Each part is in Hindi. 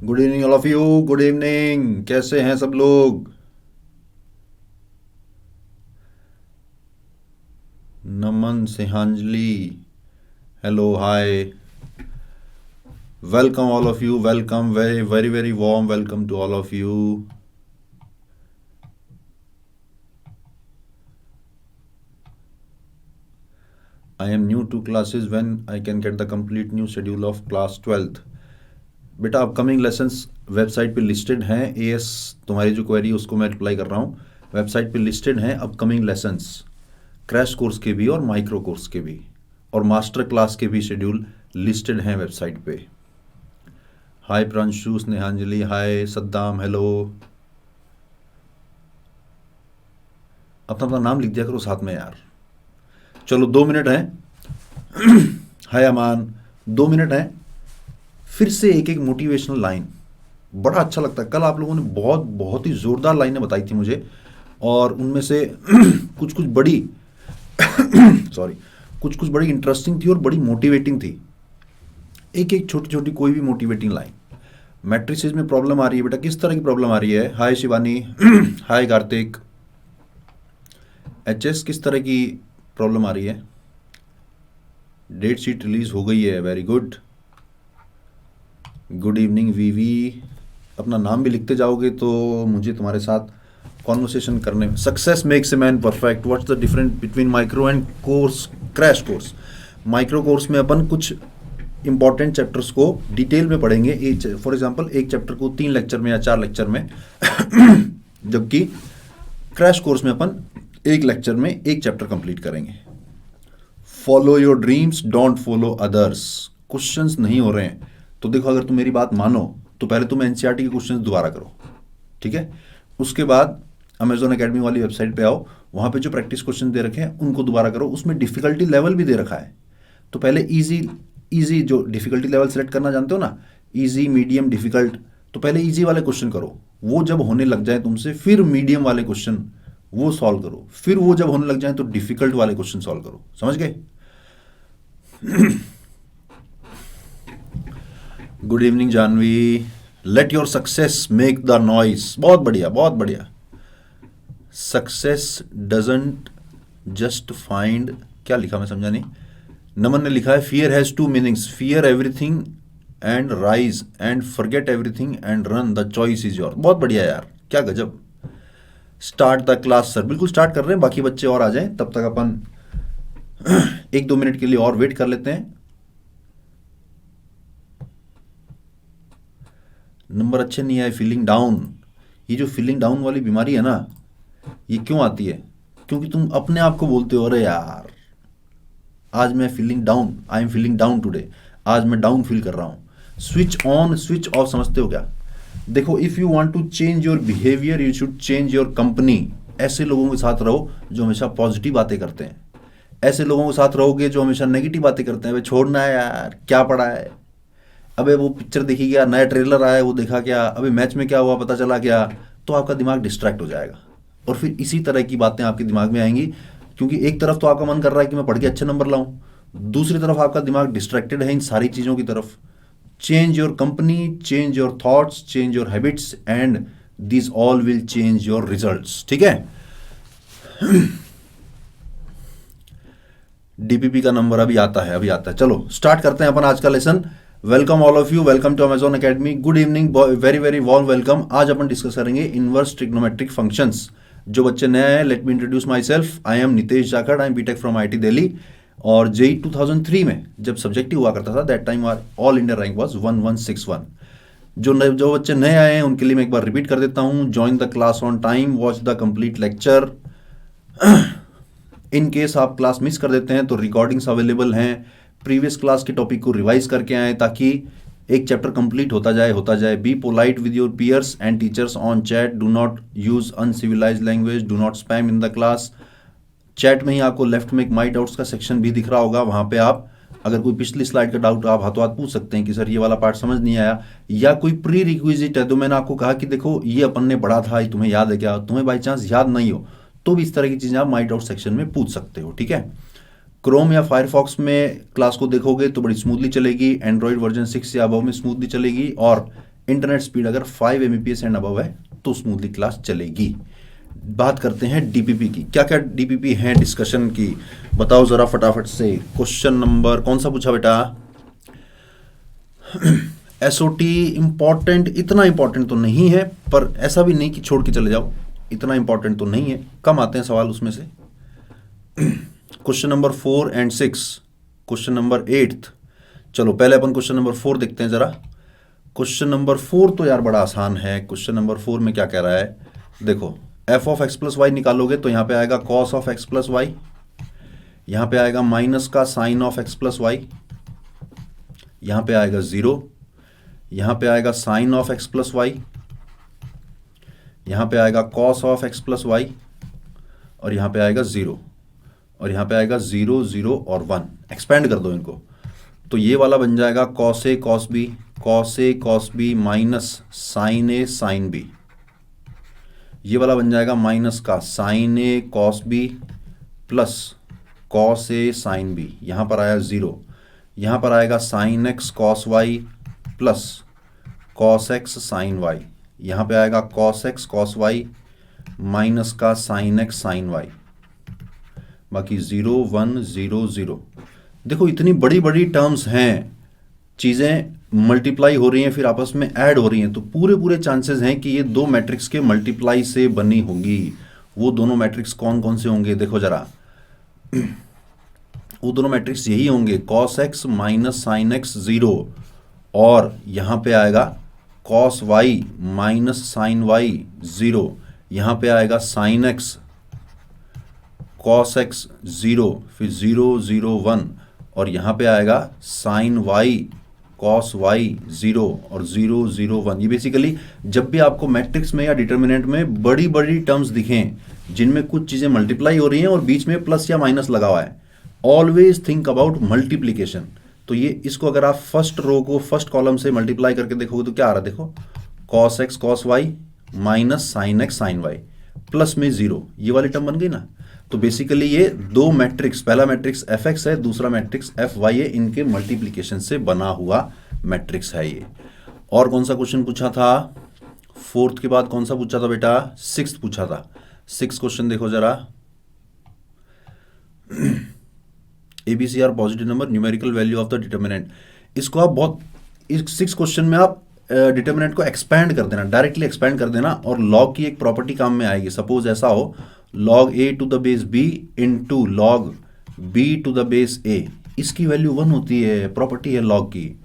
Good evening all of you. Good evening, कैसे हैं सब लोग? Naman, Singhanjali, hello, hi, welcome all of you, welcome, very very very warm welcome to all of you. I am new to classes when I can get the complete new schedule of class 12th। बेटा, अपकमिंग लेसन्स वेबसाइट पे लिस्टेड हैं। एएस तुम्हारी जो क्वेरी है उसको मैं रिप्लाई कर रहा हूँ। वेबसाइट पे लिस्टेड हैं अपकमिंग लेसन्स, क्रैश कोर्स के भी और माइक्रो कोर्स के भी, और मास्टर क्लास के भी शेड्यूल लिस्टेड हैं वेबसाइट पे। हाय प्रांशु, स्नेहांजलि, हाय सद्दाम, हेलो। अपना अपना नाम लिख दिया करो साथ में यार। चलो 2 मिनट हैं। हाय अमान, 2 मिनट हैं। फिर से एक एक मोटिवेशनल लाइन, बड़ा अच्छा लगता है। कल आप लोगों ने बहुत बहुत ही ज़ोरदार लाइनें बताई थी मुझे, और उनमें से कुछ कुछ बड़ी सॉरी, कुछ कुछ बड़ी इंटरेस्टिंग थी और बड़ी मोटिवेटिंग थी। एक एक छोटी छोटी कोई भी मोटिवेटिंग लाइन। मैट्रिसेस में प्रॉब्लम आ रही है बेटा, किस तरह की प्रॉब्लम आ रही है? हाय शिवानी, हाय कार्तिक। एचएस किस तरह की प्रॉब्लम आ रही है? डेट शीट रिलीज हो गई है, वेरी गुड। गुड इवनिंग वीवी। अपना नाम भी लिखते जाओगे तो मुझे तुम्हारे साथ कॉन्वर्सेशन करने में। Success makes a man perfect. What's the difference between micro and course, crash course? Micro course में अपन कुछ इंपॉर्टेंट चैप्टर्स को डिटेल में पढ़ेंगे। फॉर एग्जांपल एक चैप्टर को 3 लेक्चर में या 4 लेक्चर में जबकि क्रैश कोर्स में अपन एक लेक्चर में एक चैप्टर कंप्लीट करेंगे। Follow your dreams, don't follow others. Questions नहीं हो रहे हैं तो देखो, अगर तुम मेरी बात मानो तो पहले तुम एनसीईआरटी के क्वेश्चंस दोबारा करो, ठीक है? उसके बाद अमेजोन एकेडमी वाली वेबसाइट पे आओ, वहाँ पे जो प्रैक्टिस क्वेश्चन दे रखे हैं उनको दोबारा करो। उसमें डिफिकल्टी लेवल भी दे रखा है, तो पहले इजी इजी जो डिफिकल्टी लेवल सेलेक्ट करना जानते हो ना, इजी, मीडियम, डिफिकल्ट, तो पहले इजी वाले क्वेश्चन करो। वो जब होने लग जाए तुमसे, फिर मीडियम वाले क्वेश्चन वो सॉल्व करो। फिर वो जब होने लग जाए तो डिफिकल्ट वाले क्वेश्चन सॉल्व करो। समझ गए? Good evening Janvi. Let your success make the noise. बहुत बढ़िया, बहुत बढ़िया। सक्सेस डजंट जस्ट फाइंड, क्या लिखा मैं समझा नहीं। नमन ने लिखा है fear has 2 meanings, fear everything and rise, and forget everything and run, the choice is your. बहुत बढ़िया यार, क्या गजब। Start the class sir. बिल्कुल स्टार्ट कर रहे हैं, बाकी बच्चे और आ जाएं, तब तक अपन 1-2 मिनट के लिए और वेट कर लेते हैं। नंबर अच्छे नहीं आए, फीलिंग डाउन। ये जो फीलिंग डाउन वाली बीमारी है ना, ये क्यों आती है? क्योंकि तुम अपने आप को बोलते हो, अरे यार आज मैं feeling down, I am feeling down today, आज मैं डाउन फील कर रहा हूं। स्विच ऑन स्विच ऑफ समझते हो क्या? देखो, if you want to change your behaviour you should change your company. ऐसे लोगों के साथ रहो जो हमेशा पॉजिटिव बातें करते हैं। ऐसे लोगों के साथ रहोगे जो हमेशा नेगेटिव बातें करते हैं, वे छोड़ना है यार, क्या पड़ा है, अबे वो पिक्चर देखी क्या, नया ट्रेलर आया है वो देखा क्या, अबे मैच में क्या हुआ पता चला क्या, तो आपका दिमाग डिस्ट्रैक्ट हो जाएगा। और फिर इसी तरह की बातें आपके दिमाग में आएंगी, क्योंकि एक तरफ तो आपका मन कर रहा है कि मैं पढ़ के अच्छे नंबर लाऊं, दूसरी तरफ आपका दिमाग डिस्ट्रैक्टेड है इन सारी चीज़ों की तरफ। Change your company, change your thoughts, change your habits, and this all will change your results. ठीक है? डीपीपी का नंबर अभी आता है, अभी आता है। चलो स्टार्ट करते हैं अपन आज का lesson. Welcome all of you, welcome to Amazon academy. Good evening, very very warm welcome. आज अपन डिस्कस करेंगे इनवर्स ट्रिग्नोमेट्रिक फंक्शंस। जो बच्चे नए हैं, let me introduce myself. I am Nitesh Jakhar, I am BTech from IT Delhi. और जेई 2003 में जब सब्जेक्टिव हुआ करता था, that time all India rank was 1161। जो बच्चे नए आए हैं उनके लिए मैं एक बार रिपीट कर देता हूँ। Join the class on time, watch the complete lecture. In case आप क्लास मिस कर देते हैं तो रिकॉर्डिंग्स अवेलेबल हैं। प्रीवियस क्लास के टॉपिक को रिवाइज करके आए ताकि एक चैप्टर कंप्लीट होता जाए। Be polite with your peers and teachers on chat, do not use uncivilised language, do not spam in the class. Chat में ही आपको लेफ्ट में एक माई डाउट्स का सेक्शन भी दिख रहा होगा, वहाँ पे आप अगर कोई पिछली स्लाइड का डाउट आप हाथों हाथ पूछ सकते हैं कि सर ये वाला पार्ट समझ नहीं आया, या कोई प्री रिक्विजिट है तो मैंने आपको कहा कि देखो ये अपन ने पढ़ा था, ये तुम्हें याद है क्या, तुम्हें बाई चांस याद नहीं हो तो भी इस तरह की चीज़ें आप माई डाउट सेक्शन में पूछ सकते हो। ठीक है? क्रोम या फायरफॉक्स में क्लास को देखोगे तो बड़ी स्मूथली चलेगी, एंड्रॉइड वर्जन 6 या अबव में स्मूथली चलेगी, और इंटरनेट स्पीड अगर 5 Mbps एंड अबव है तो स्मूथली क्लास चलेगी। बात करते हैं डीपीपी की। क्या क्या डीपीपी हैं डिस्कशन की, बताओ जरा फटाफट से। क्वेश्चन नंबर कौन सा पूछा बेटा? एसओटी इंपॉर्टेंट, इतना इंपॉर्टेंट तो नहीं है, पर ऐसा भी नहीं कि छोड़ के चले जाओ, इतना इंपॉर्टेंट तो नहीं है, कम आते हैं सवाल उसमें से। Question number 4 and 6, question number 8। चलो पहले अपन क्वेश्चन नंबर 4 देखते हैं जरा। क्वेश्चन नंबर 4 तो यार बड़ा आसान है। क्वेश्चन नंबर 4 में क्या कह रहा है, देखो f of x plus y निकालोगे तो यहाँ पे आएगा cos of x plus y, यहाँ पे आएगा माइनस का sine of x plus y, यहाँ पे आएगा 0, यहाँ पे आएगा sine of x plus y, यहाँ पे आएगा cos of x plus y, और यहाँ पे आएगा 0, और यहाँ पे आएगा 0 0 और 1। एक्सपेंड कर दो इनको तो ये वाला बन जाएगा कॉस ए कॉस बी माइनस साइन ए साइन बी। ये वाला बन जाएगा माइनस का साइन ए कॉस बी प्लस कॉस ए साइन बी। यहाँ पर आया 0, यहाँ पर आएगा sine x cos y plus cos x sine y. यहाँ पे आएगा cos x cos y minus का साइन एक्स साइन वाई, बाकी 0 1 0 0। देखो इतनी बड़ी बड़ी टर्म्स हैं, चीज़ें मल्टीप्लाई हो रही हैं फिर आपस में ऐड हो रही हैं, तो पूरे पूरे चांसेस हैं कि ये दो मैट्रिक्स के मल्टीप्लाई से बनी होंगी। वो दोनों मैट्रिक्स कौन कौन से होंगे देखो जरा। वो दोनों मैट्रिक्स यही होंगे, cos x minus sine x 0, और यहाँ पे आएगा cos y minus sine y 0, यहाँ पे आएगा साइन एक्स कॉस एक्स 0, फिर 0 0 1, और यहाँ पे आएगा साइन वाई कॉस वाई 0 और 0 0 1। ये बेसिकली जब भी आपको मैट्रिक्स में या डिटर्मिनेंट में बड़ी बड़ी टर्म्स दिखें जिनमें कुछ चीज़ें मल्टीप्लाई हो रही हैं और बीच में प्लस या माइनस लगा हुआ है, ऑलवेज थिंक अबाउट मल्टीप्लीकेशन। तो ये इसको अगर आप फर्स्ट रो को फर्स्ट कॉलम से मल्टीप्लाई करके देखोगे तो क्या आ रहा है, देखो cos x cos y minus sine x sine y plus में 0, ये वाली टर्म बन गई ना। तो बेसिकली ये दो मैट्रिक्स, पहला मैट्रिक्स एफ एक्स है, दूसरा मैट्रिक्स एफ वाई है, इनके मल्टीप्लीकेशन से बना हुआ मैट्रिक्स है ये। और कौन सा क्वेश्चन पूछा था 4th के बाद, कौन सा पूछा था बेटा? 6th पूछा था। 6th क्वेश्चन देखो जरा। A b c are positive number, numerical value of the determinant. इसको आप बहुत, इस 6th क्वेश्चन में आप डिटर्मिनेंट को एक्सपैंड कर देना, डायरेक्टली एक्सपैंड कर देना, और लॉग की एक प्रॉपर्टी काम में आएगी। सपोज ऐसा हो log a to the base b into log b to the base a, इसकी वैल्यू 1 होती है, प्रॉपर्टी है log की।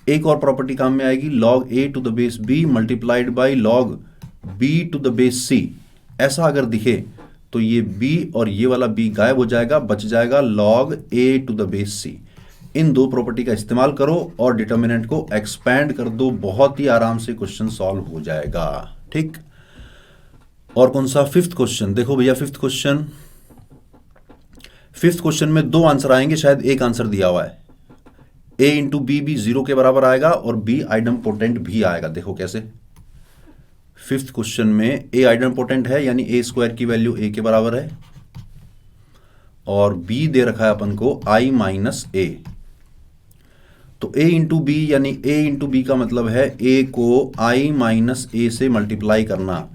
एक और प्रॉपर्टी काम में आएगी, log a to the base b multiplied by log b to the base c। ऐसा अगर दिखे तो ये b और ये वाला b गायब हो जाएगा, बच जाएगा log a to the base c। इन दो प्रॉपर्टी का इस्तेमाल करो और डिटर्मिनेंट को एक्सपैंड कर दो, बहुत ही आराम से क्वेश्चन सॉल्व हो जाएगा। ठीक। और कौन सा 5th क्वेश्चन देखो भैया। 5th क्वेश्चन में 2 आंसर आएंगे, शायद एक आंसर दिया हुआ है। a इंटू बी भी 0 के बराबर आएगा और b आइडम्पोटेंट भी आएगा। देखो कैसे। 5th क्वेश्चन में a आइडम्पोटेंट है, यानी a स्क्वायर की वैल्यू a के बराबर है, और b दे रखा है अपन को i माइनस a। तो a इंटू बी यानी a इंटू बी का मतलब है a को i माइनस a से मल्टीप्लाई करना।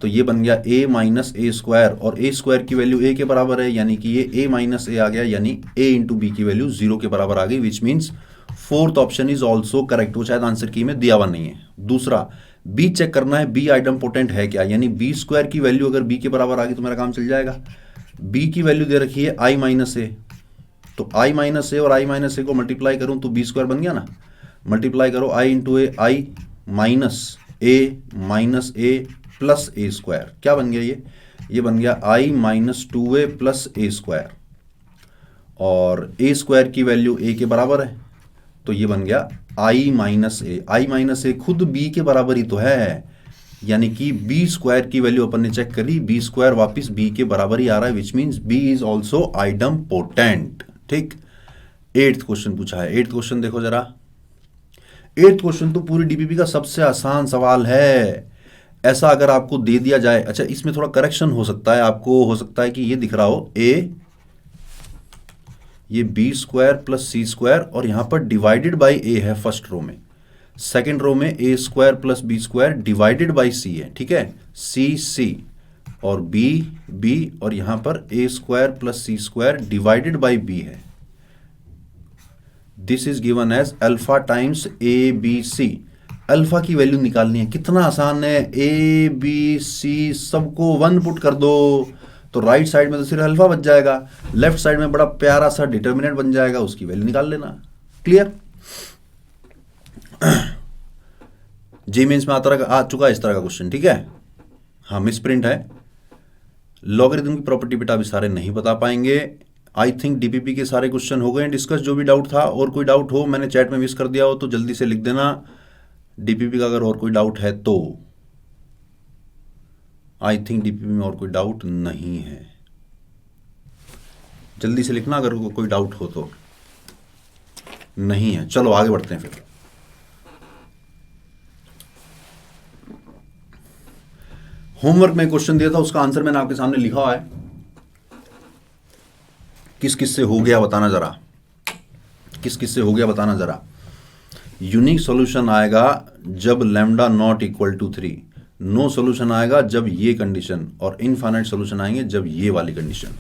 तो ये बन गया a माइनस ए स्क्वायर, और a स्क्वायर की वैल्यू a के बराबर है, यानी कि ये a माइनस a आ गया, यानी a इंटू बी की वैल्यू 0 के बराबर आ गई, which means 4th option is also correct. वो शायद आंसर की में दिया हुआ नहीं है। दूसरा b चेक करना है, b आइडम्पोटेंट है क्या, यानी b स्क्वायर की वैल्यू अगर b के बराबर आ गई तो मेरा काम चल जाएगा। b की वैल्यू दे रखी है i माइनस ए, तो i माइनस ए और i माइनस ए को मल्टीप्लाई करूं तो b स्क्वायर बन गया ना। मल्टीप्लाई करो i into a, i minus a plus a square, क्या बन गया ये बन गया i minus 2a plus a square, और a स्क्वायर की वैल्यू a के बराबर है, तो ये बन गया i minus a. i minus a खुद b के बराबर ही तो है, यानी कि b स्क्वायर की वैल्यू अपन ने चेक करी, b स्क्वायर वापिस b के बराबर ही आ रहा है, which means b is also idempotent. ठीक। 8th क्वेश्चन पूछा है। 8th क्वेश्चन देखो जरा। 8th क्वेश्चन तो पूरी डीपीपी का सबसे आसान सवाल है। ऐसा अगर आपको दे दिया जाए, अच्छा इसमें थोड़ा करेक्शन हो सकता है, आपको हो सकता है कि ये दिख रहा हो a, ये b square plus c square, और यहां पर डिवाइडेड बाई a है फर्स्ट रो में, सेकेंड रो में a square plus b square divided by c है, ठीक है, सी सी और बी बी, और यहां पर a square plus c square divided by b है। This is given as alpha times a b c. Alpha की वैल्यू निकालनी है, कितना आसान है, ए बी सी सबको वन पुट कर दो तो राइट साइड में तो सिर्फ अल्फा बच जाएगा, लेफ्ट साइड में बड़ा प्यारा सा डिटर्मिनेंट बन जाएगा, उसकी वैल्यू निकाल लेना। क्लियर? जे मेंस में आ चुका है इस तरह का क्वेश्चन, ठीक है। हाँ, मिस प्रिंट है। लॉगरिथम की प्रॉपर्टी बेटा अभी सारे नहीं बता पाएंगे। आई थिंक डीपीपी के सारे क्वेश्चन हो गए डिस्कस, जो भी डाउट था। और कोई डाउट हो, मैंने चैट में मिस कर दिया हो तो जल्दी से लिख देना डीपीपी का, अगर और कोई डाउट है तो। आई थिंक डीपीपी में और कोई डाउट नहीं है, जल्दी से लिखना अगर कोई डाउट हो तो। नहीं है, चलो आगे बढ़ते हैं फिर। होमवर्क में क्वेश्चन दिया था, उसका आंसर मैंने आपके सामने लिखा हुआ है। किस किस से हो गया बताना जरा, किस किस से हो गया बताना जरा। यूनिक सॉल्यूशन आएगा जब lambda not equal to 3, no solution आएगा जब ये कंडीशन, और इनफाइनाइट सॉल्यूशन आएंगे जब ये वाली कंडीशन।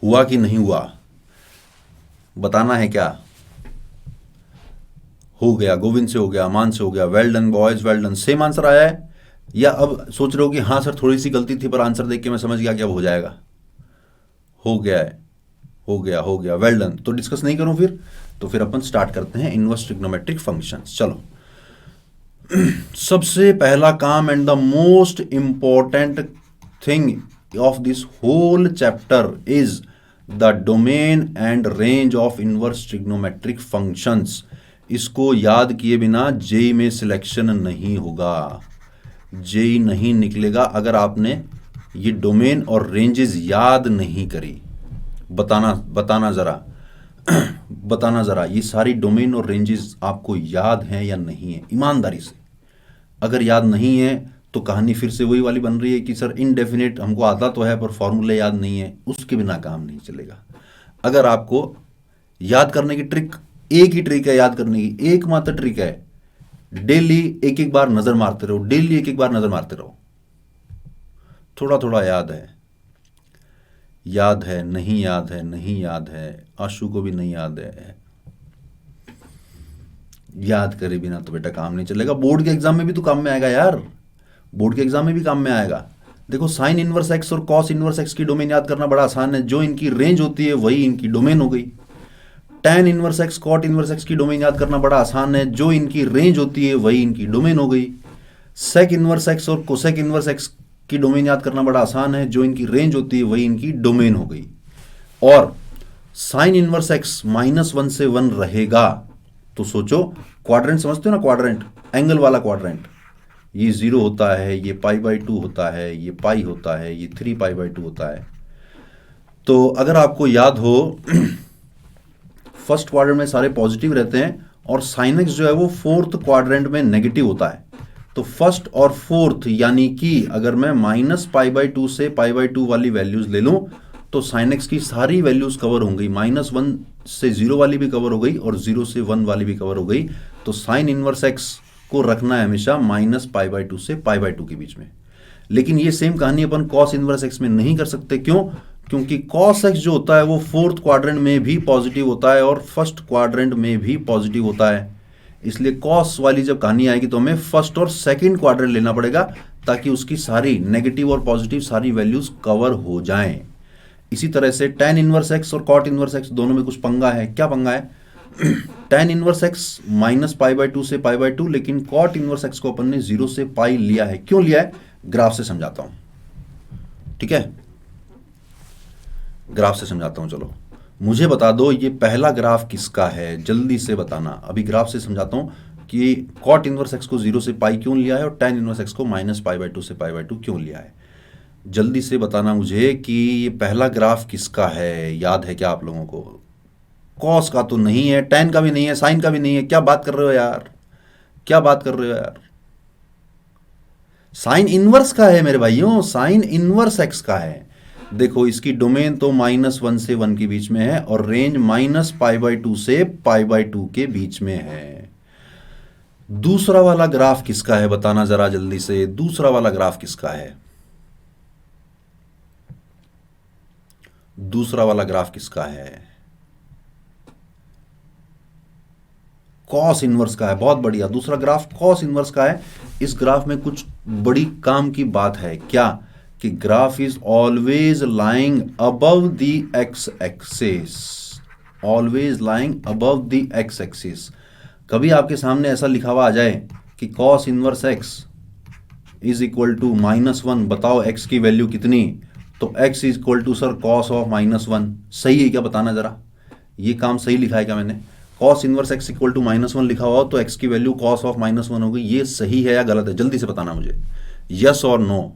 हुआ कि नहीं हुआ बताना है क्या? हो गया, गोविंद से हो गया, अमान से हो गया, well done boys, well done. Same answer आया है, या अब सोच रहे हो कि हाँ सर थोड़ी सी गलती थी पर आंसर देख के मैं समझ गया कि अब हो जाएगा? हो गया है, हो गया, हो गया, वेल डन। तो डिस्कस नहीं करूं फिर, तो फिर अपन स्टार्ट करते हैं इनवर्स ट्रिग्नोमेट्रिक फंक्शंस। चलो, सबसे पहला काम and the most important thing of this whole chapter is the domain and range of inverse trigonometric functions. इसको याद किए बिना जेई में सिलेक्शन नहीं होगा, जेई नहीं निकलेगा अगर आपने ये डोमेन और रेंजेस याद नहीं करी। बताना जरा बताना जरा, ये सारी डोमेन और रेंजेस आपको याद हैं या नहीं है, ईमानदारी से। अगर याद नहीं है तो कहानी फिर से वही वाली बन रही है कि सर इनडेफिनेट हमको आता तो है पर फॉर्मूले याद नहीं है, उसके बिना काम नहीं चलेगा। अगर आपको याद करने की ट्रिक, एक ही ट्रिक है याद करने की, एकमात्र ट्रिक है, डेली एक एक बार नजर मारते रहो, डेली एक एक बार नजर मारते रहो। थोड़ा थोड़ा याद है, याद है, नहीं याद है, नहीं याद है, आशु को भी नहीं याद है। याद करे बिना तो बेटा काम नहीं चलेगा। बोर्ड के एग्जाम में भी तो काम में आएगा यार, बोर्ड के एग्जाम में भी काम में आएगा। देखो, साइन इनवर्स एक्स और कॉस इनवर्स एक्स की डोमेन याद करना बड़ा आसान है, जो इनकी रेंज होती है वही इनकी डोमेन हो गई। Tan inverse x cot inverse x की डोमेन याद करना बड़ा आसान है, जो इनकी रेंज होती है वही इनकी डोमेन हो गई। सेक इनवर्स एक्स और कोसेक इनवर्स एक्स की डोमेन याद करना बड़ा आसान है, जो इनकी रेंज होती है वही इनकी डोमेन हो गई। और साइन इनवर्स एक्स -1 से 1 रहेगा तो सोचो, क्वाड्रेंट समझते हो ना, क्वाड्रेंट, एंगल वाला क्वाड्रेंट। ये 0 होता है, ये π/2 होता है, ये पाई होता है, ये 3π/2 होता है। तो अगर आपको याद हो फर्स्ट क्वाड्रेंट में सारे पॉजिटिव रहते हैं और साइन एक्स जो है वो फोर्थ क्वाड्रेंट में नेगेटिव होता है। तो फर्स्ट और फोर्थ, यानी कि अगर मैं -π/2 से π/2 वाली वैल्यूज ले लूं तो साइन एक्स की सारी वैल्यूज कवर हो गई, -1 से 0 वाली भी कवर हो गई और 0 से 1 वाली भी कवर हो गई। तो साइन इनवर्स एक्स को रखना है हमेशा -π/2 से π/2 के बीच में। लेकिन ये सेम कहानी अपन कॉस इनवर्स एक्स में नहीं कर सकते। क्यों? क्योंकि कॉस एक्स जो होता है वो फोर्थ क्वाड्रेंट में भी पॉजिटिव होता है और फर्स्ट क्वाड्रेंट में भी पॉजिटिव होता है। इसलिए कॉस वाली जब कहानी आएगी तो हमें फर्स्ट और सेकंड क्वाड्रेंट लेना पड़ेगा ताकि उसकी सारी नेगेटिव और पॉजिटिव सारी वैल्यूज कवर हो जाएं। इसी तरह से टैन इनवर्स एक्स और कॉट इनवर्स एक्स दोनों में कुछ पंगा है। क्या पंगा है? टैन इनवर्स एक्स -π/2 से π/2, लेकिन कॉट इनवर्स एक्स को अपन ने 0 से पाई लिया है। क्यों लिया है? ग्राफ से समझाता हूं, ठीक है, ग्राफ से समझाता हूं। चलो मुझे बता दो ये पहला ग्राफ किसका है, जल्दी से बताना। अभी ग्राफ से समझाता हूं कि कॉट इनवर्स एक्स को 0 से पाई क्यों लिया है और टैन इनवर्स एक्स को -π/2 से π/2 क्यों लिया है। जल्दी से बताना मुझे कि ये पहला ग्राफ किसका है, याद है क्या आप लोगों को? कॉस का तो नहीं है, टैन का भी नहीं है, साइन का भी नहीं है। क्या बात कर रहे हो यार, क्या बात कर रहे हो यार? साइन इनवर्स का है मेरे भाइयों, साइन इनवर्स एक्स का है। देखो इसकी डोमेन तो -1 से 1 के बीच में है और रेंज -π/2 से π/2 के बीच में है। दूसरा वाला ग्राफ किसका है बताना जरा जल्दी से, दूसरा वाला ग्राफ किसका है? दूसरा वाला ग्राफ किसका है? कॉस इनवर्स का है। बहुत बढ़िया, दूसरा ग्राफ कॉस इनवर्स का है। इस ग्राफ में कुछ बड़ी काम की बात है, क्या कि graph is always lying above the x axis, always lying above the x axis. कभी आपके सामने ऐसा लिखा हुआ आ जाए कि cos inverse x is equal to -1, बताओ एक्स की वैल्यू कितनी, तो x is equal to sir cos of -1, सही है क्या बताना जरा? ये काम सही लिखा है क्या मैंने? Cos inverse x equal to -1 लिखा हुआ हो तो x की वैल्यू कॉस ऑफ -1 होगी। ये सही है या गलत है? जल्दी से बताना मुझे, यस और no.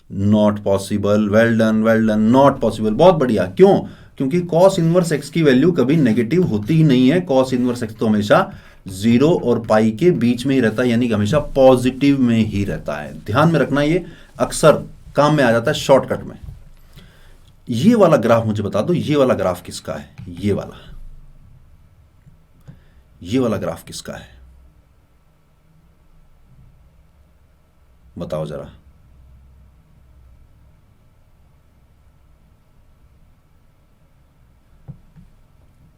Not possible, well done, not possible. बहुत बढ़िया, क्यों? क्योंकि कॉस इनवर्स x की वैल्यू कभी नेगेटिव होती ही नहीं है। कॉस इनवर्स x तो हमेशा 0 और पाई के बीच में ही रहता है, यानी कि हमेशा पॉजिटिव में ही रहता है। ध्यान में रखना, ये अक्सर काम में आ जाता है शॉर्टकट में। ये वाला ग्राफ मुझे बता दो, ये वाला ग्राफ किसका है? ये वाला ग्राफ किसका है बताओ जरा।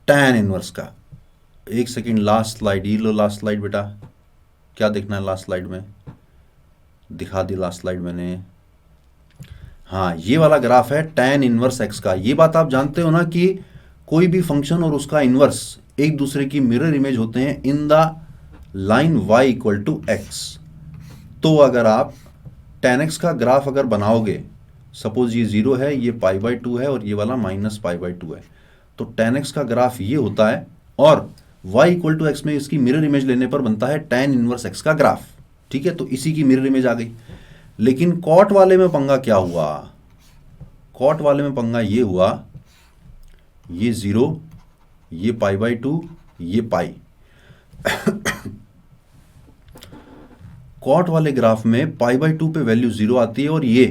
tan इनवर्स का। एक सेकेंड, लास्ट स्लाइड, ये लो लास्ट स्लाइड बेटा। क्या देखना है लास्ट स्लाइड में? दिखा दी लास्ट स्लाइड मैंने। हाँ, ये वाला ग्राफ है tan इनवर्स x का। ये बात आप जानते हो ना कि कोई भी फंक्शन और उसका इनवर्स एक दूसरे की मिरर इमेज होते हैं in the line y equal to x। तो अगर आप tan x का ग्राफ अगर बनाओगे, सपोज ये 0 है, ये π/2 है और ये वाला -π/2 है, तो tan x का ग्राफ ये होता है और y इक्वल टू x में इसकी मिरर इमेज लेने पर बनता है tan इनवर्स x का ग्राफ। ठीक है, तो इसी की मिरर इमेज आ गई। लेकिन कॉट वाले में पंगा क्या हुआ? कॉट वाले में पंगा ये हुआ, ये 0, ये π/2, ये पाई। कॉट वाले ग्राफ में π/2 पे वैल्यू 0 आती है और ये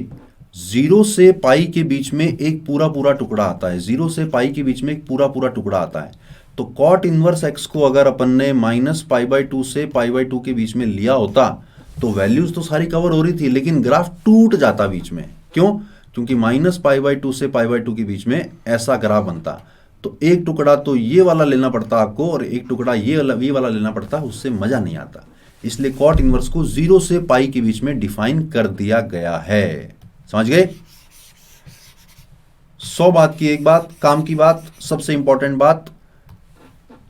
0 से पाई के बीच में एक पूरा पूरा टुकड़ा आता है। 0 से पाई के बीच में एक पूरा पूरा टुकड़ा आता है। तो कॉट इनवर्स x को अगर अपन ने -π/2 से π/2 के बीच में लिया होता तो वैल्यूज तो सारी कवर हो रही थी, लेकिन ग्राफ टूट जाता बीच में। क्यों? क्योंकि -π/2 से π/2 के बीच में ऐसा ग्राफ बनता। तो एक टुकड़ा तो ये वाला लेना पड़ता आपको और एक टुकड़ा ये वाला लेना पड़ता, उससे मजा नहीं आता। इसलिए कॉट इनवर्स को 0 से पाई के बीच में डिफाइन कर दिया गया है। समझ गए? 100 बात की एक बात, काम की बात, सबसे इंपॉर्टेंट बात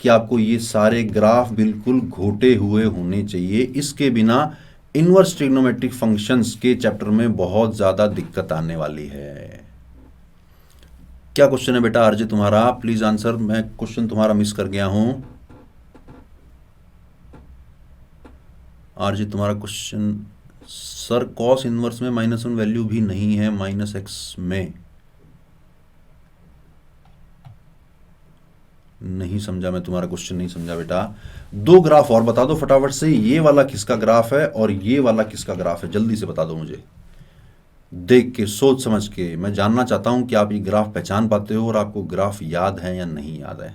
कि आपको ये सारे ग्राफ बिल्कुल घोटे हुए होने चाहिए। इसके बिना इनवर्स ट्रिग्नोमेट्रिक फंक्शंस के चैप्टर में बहुत ज्यादा दिक्कत आने वाली है। क्या क्वेश्चन है बेटा आरजे तुम्हारा? प्लीज आंसर, मैं क्वेश्चन तुम्हारा मिस कर गया हूं। आरजे तुम्हारा क्वेश्चन, सर कॉस इनवर्स में -1 वैल्यू भी नहीं है -x में। नहीं समझा मैं, तुम्हारा क्वेश्चन नहीं समझा बेटा। 2 ग्राफ और बता दो फटाफट से, ये वाला किसका ग्राफ है और ये वाला किसका ग्राफ है? जल्दी से बता दो मुझे, देख के सोच समझ के। मैं जानना चाहता हूं कि आप ये ग्राफ पहचान पाते हो और आपको ग्राफ याद है या नहीं याद है।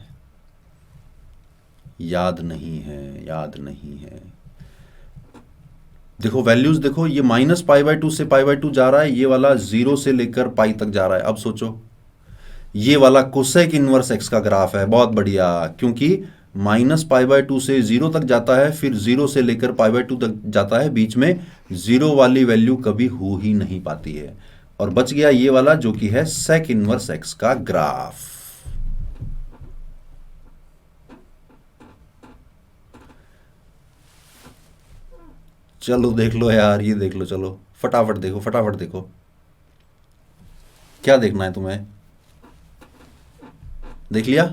याद नहीं है, याद नहीं है। देखो वैल्यूज देखो, ये -π/2 से π/2 जा रहा है, ये वाला 0 से लेकर पाई तक जा रहा है। अब सोचो, ये वाला कोसेक इनवर्स x का ग्राफ है। बहुत बढ़िया, क्योंकि -π/2 से 0 तक जाता है, फिर 0 से लेकर π/2 तक जाता है, बीच में 0 वाली वैल्यू कभी हो ही नहीं पाती है। और बच गया ये वाला जो कि है सेक इनवर्स x का ग्राफ। चलो देख लो यार, ये देख लो, चलो फटाफट देखो, फटाफट देखो, क्या देखना है तुम्हें? देख लिया?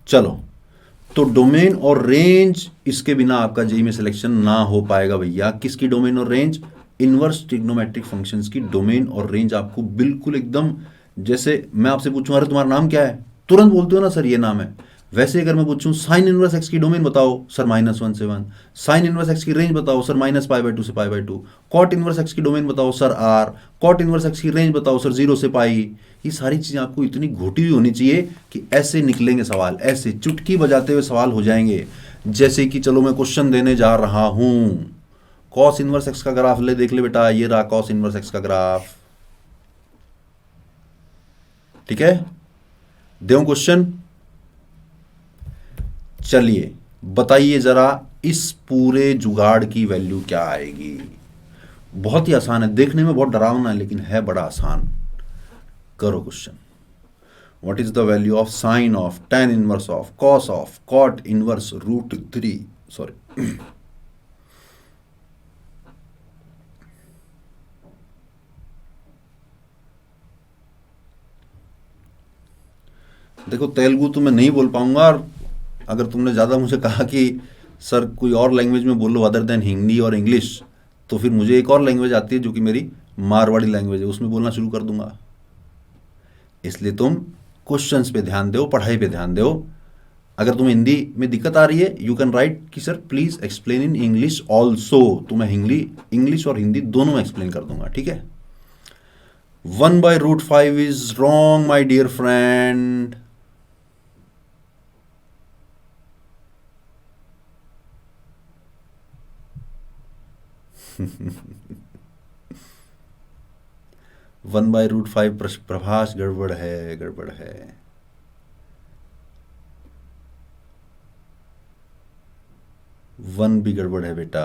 चलो, तो डोमेन और रेंज, इसके बिना आपका जेईई में सिलेक्शन ना हो पाएगा भैया। किसकी डोमेन और रेंज? इनवर्स ट्रिग्नोमेट्रिक फंक्शंस की डोमेन और रेंज आपको बिल्कुल एकदम, जैसे मैं आपसे पूछूं अरे तुम्हारा नाम क्या है, तुरंत बोलते हो ना सर ये नाम है। वैसे अगर मैं पूछूं साइन इनवर्स एक्स की डोमेन बताओ, सर -1 से 1। साइन इनवर्स एक्स की रेंज बताओ, सर -π/2 से π/2। कॉट इनवर्स एक्स की डोमेन बताओ, sir r। Cot inverse x की रेंज बताओ, सर 0 से पाई। ये सारी चीज़ें आपको इतनी घोटी हुई होनी चाहिए कि ऐसे निकलेंगे सवाल, ऐसे चुटकी बजाते हुए सवाल हो जाएंगे। जैसे कि चलो मैं क्वेश्चन देने जा रहा हूं, कॉस इनवर्स एक्स का ग्राफ ले, देख ले बेटा, ये रहा कॉस इनवर्स एक्स का ग्राफ। ठीक है, देऊं क्वेश्चन? चलिए बताइए जरा, इस पूरे जुगाड़ की वैल्यू क्या आएगी? बहुत ही आसान है, देखने में बहुत डरावना है लेकिन है बड़ा आसान। करो question. What is the value of sine of tan inverse of cos of cot inverse √3, sorry देखो तेलुगु तो मैं नहीं बोल पाऊंगा, और अगर तुमने ज़्यादा मुझे कहा कि सर कोई और लैंग्वेज में बोलो अदर देन हिंदी और इंग्लिश, तो फिर मुझे एक और लैंग्वेज आती है जो कि मेरी मारवाड़ी लैंग्वेज है, उसमें बोलना शुरू कर दूंगा। इसलिए तुम क्वेश्चंस पे ध्यान दो, पढ़ाई पे ध्यान दो। अगर तुम्हें हिंदी में दिक्कत आ रही है, यू कैन राइट कि sir please explain in English also, तो मैं इंग्लिश और हिंदी दोनों में एक्सप्लेन कर दूंगा। ठीक है, 1/√5 is wrong my dear friend. (1/√5) Prabhas, गड़बड़ है, गड़बड़ है। वन भी गड़बड़ है बेटा।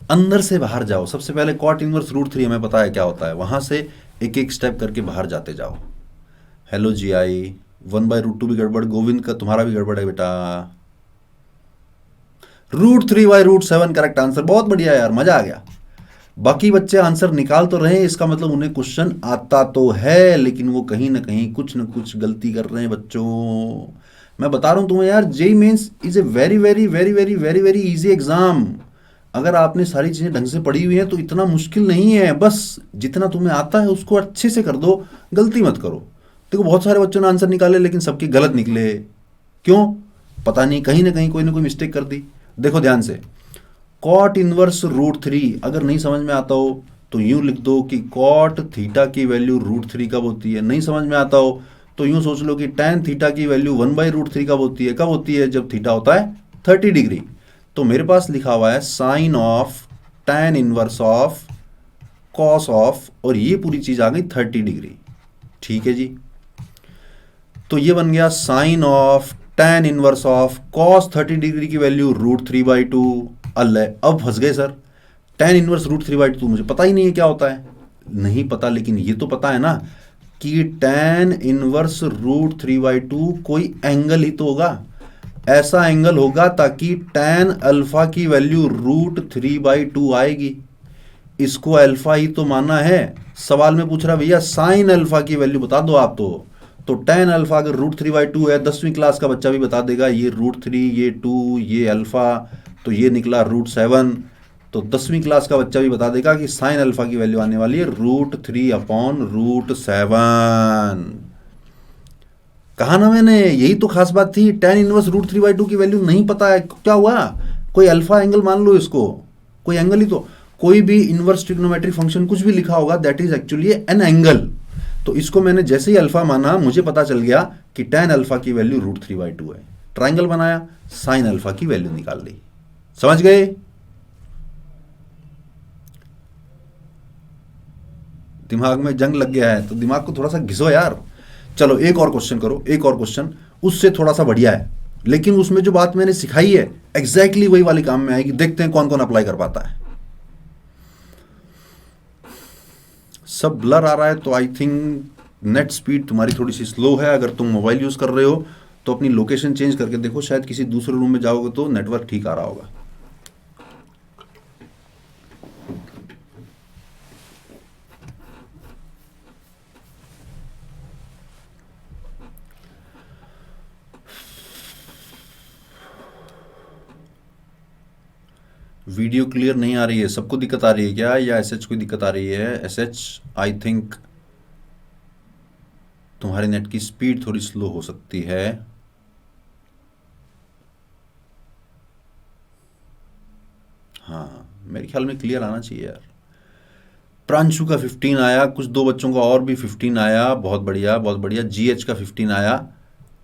अंदर से बाहर जाओ, सबसे पहले कॉट इनवर्स √3 हमें पता है क्या होता है, वहां से एक एक स्टेप करके बाहर जाते जाओ। हेलो जी आई, 1/√2 भी गड़बड़, गोविंद का तुम्हारा भी गड़बड़ है बेटा। √3/√7 करेक्ट आंसर, बहुत बढ़िया यार, मजा आ गया। बाकी बच्चे आंसर निकाल तो रहे हैं, इसका मतलब उन्हें क्वेश्चन आता तो है, लेकिन वो कहीं ना कहीं कुछ ना कुछ गलती कर रहे हैं बच्चों। मैं बता रहा हूं तुम्हें यार, JEE Mains is a very very very very very very easy exam. अगर आपने सारी चीजें ढंग से पढ़ी हुई हैं तो इतना मुश्किल नहीं है, बस जितना तुम्हें आता है उसको अच्छे से कर दो, गलती मत करो। देखो बहुत सारे बच्चों ने आंसर निकाले लेकिन सबके गलत निकले, क्यों? पता नहीं, कहीं ना कोई मिस्टेक कर दी। देखो ध्यान से, कॉट इनवर्स √3 अगर नहीं समझ में आता हो तो यूं लिख दो कि कॉट थीटा की वैल्यू √3 कब होती है। नहीं समझ में आता हो तो यूं सोच लो कि tan थीटा की वैल्यू 1/√3 कब होती है। कब होती है? जब थीटा होता है 30 डिग्री। तो मेरे पास लिखा हुआ है sine of tan inverse of cos of, और ये पूरी चीज आ गई 30 डिग्री। ठीक है जी, तो ये बन गया sine of tan inverse of cos 30 degree की वैल्यू √3/2। अल्लाह, अब फंस गए सर, tan इनवर्स √3/2 मुझे पता ही नहीं है क्या होता है। नहीं पता, लेकिन ये तो पता है ना कि tan इनवर्स √3/2 कोई एंगल ही तो होगा, ऐसा एंगल होगा ताकि tan अल्फा की वैल्यू √3/2 आएगी। इसको अल्फा ही तो माना है। सवाल में पूछ रहा भैया साइन अल्फा की वैल्यू बता दो आप, तो tan अल्फा अगर √3/2 है, 10वीं क्लास का बच्चा भी बता देगा, ये √3, ये 2, ये अल्फा, तो ये निकला √7। तो 10वीं क्लास का बच्चा भी बता देगा कि साइन अल्फा की वैल्यू आने वाली है √3/√7। कहा ना मैंने, यही तो खास बात थी। tan इनवर्स √3/2 की वैल्यू नहीं पता है, क्या हुआ? कोई अल्फा एंगल मान लो इसको, कोई एंगल ही तो। कोई भी इनवर्स ट्रिग्नोमेट्रिक फंक्शन कुछ भी लिखा होगा that is actually an angle. तो इसको मैंने जैसे ही अल्फा माना, मुझे पता चल गया कि tan अल्फा की वैल्यू √3/2 है। ट्राइंगल बनाया, साइन अल्फा की वैल्यू निकाल ली। समझ गए? दिमाग में जंग लग गया है तो दिमाग को थोड़ा सा घिसो यार। चलो एक और क्वेश्चन करो, एक और क्वेश्चन उससे थोड़ा सा बढ़िया है, लेकिन उसमें जो बात मैंने सिखाई है एग्जैक्टली वही वाली काम में आएगी। देखते हैं कौन कौन अप्लाई कर पाता है। सब ब्लर आ रहा है तो आई थिंक नेट स्पीड तुम्हारी थोड़ी सी स्लो है। अगर तुम मोबाइल यूज कर रहे हो तो अपनी लोकेशन चेंज करके देखो, शायद किसी दूसरे रूम में जाओगे तो नेटवर्क ठीक आ रहा होगा। वीडियो क्लियर नहीं आ रही है, सबको दिक्कत आ रही है क्या, या एसएच कोई दिक्कत आ रही है? एसएच आई थिंक तुम्हारे नेट की स्पीड थोड़ी स्लो हो सकती है। हाँ, मेरे ख्याल में क्लियर आना चाहिए यार। प्रांशु का 15 आया, कुछ दो बच्चों का और भी 15 आया, बहुत बढ़िया बहुत बढ़िया। जीएच का 15 आया,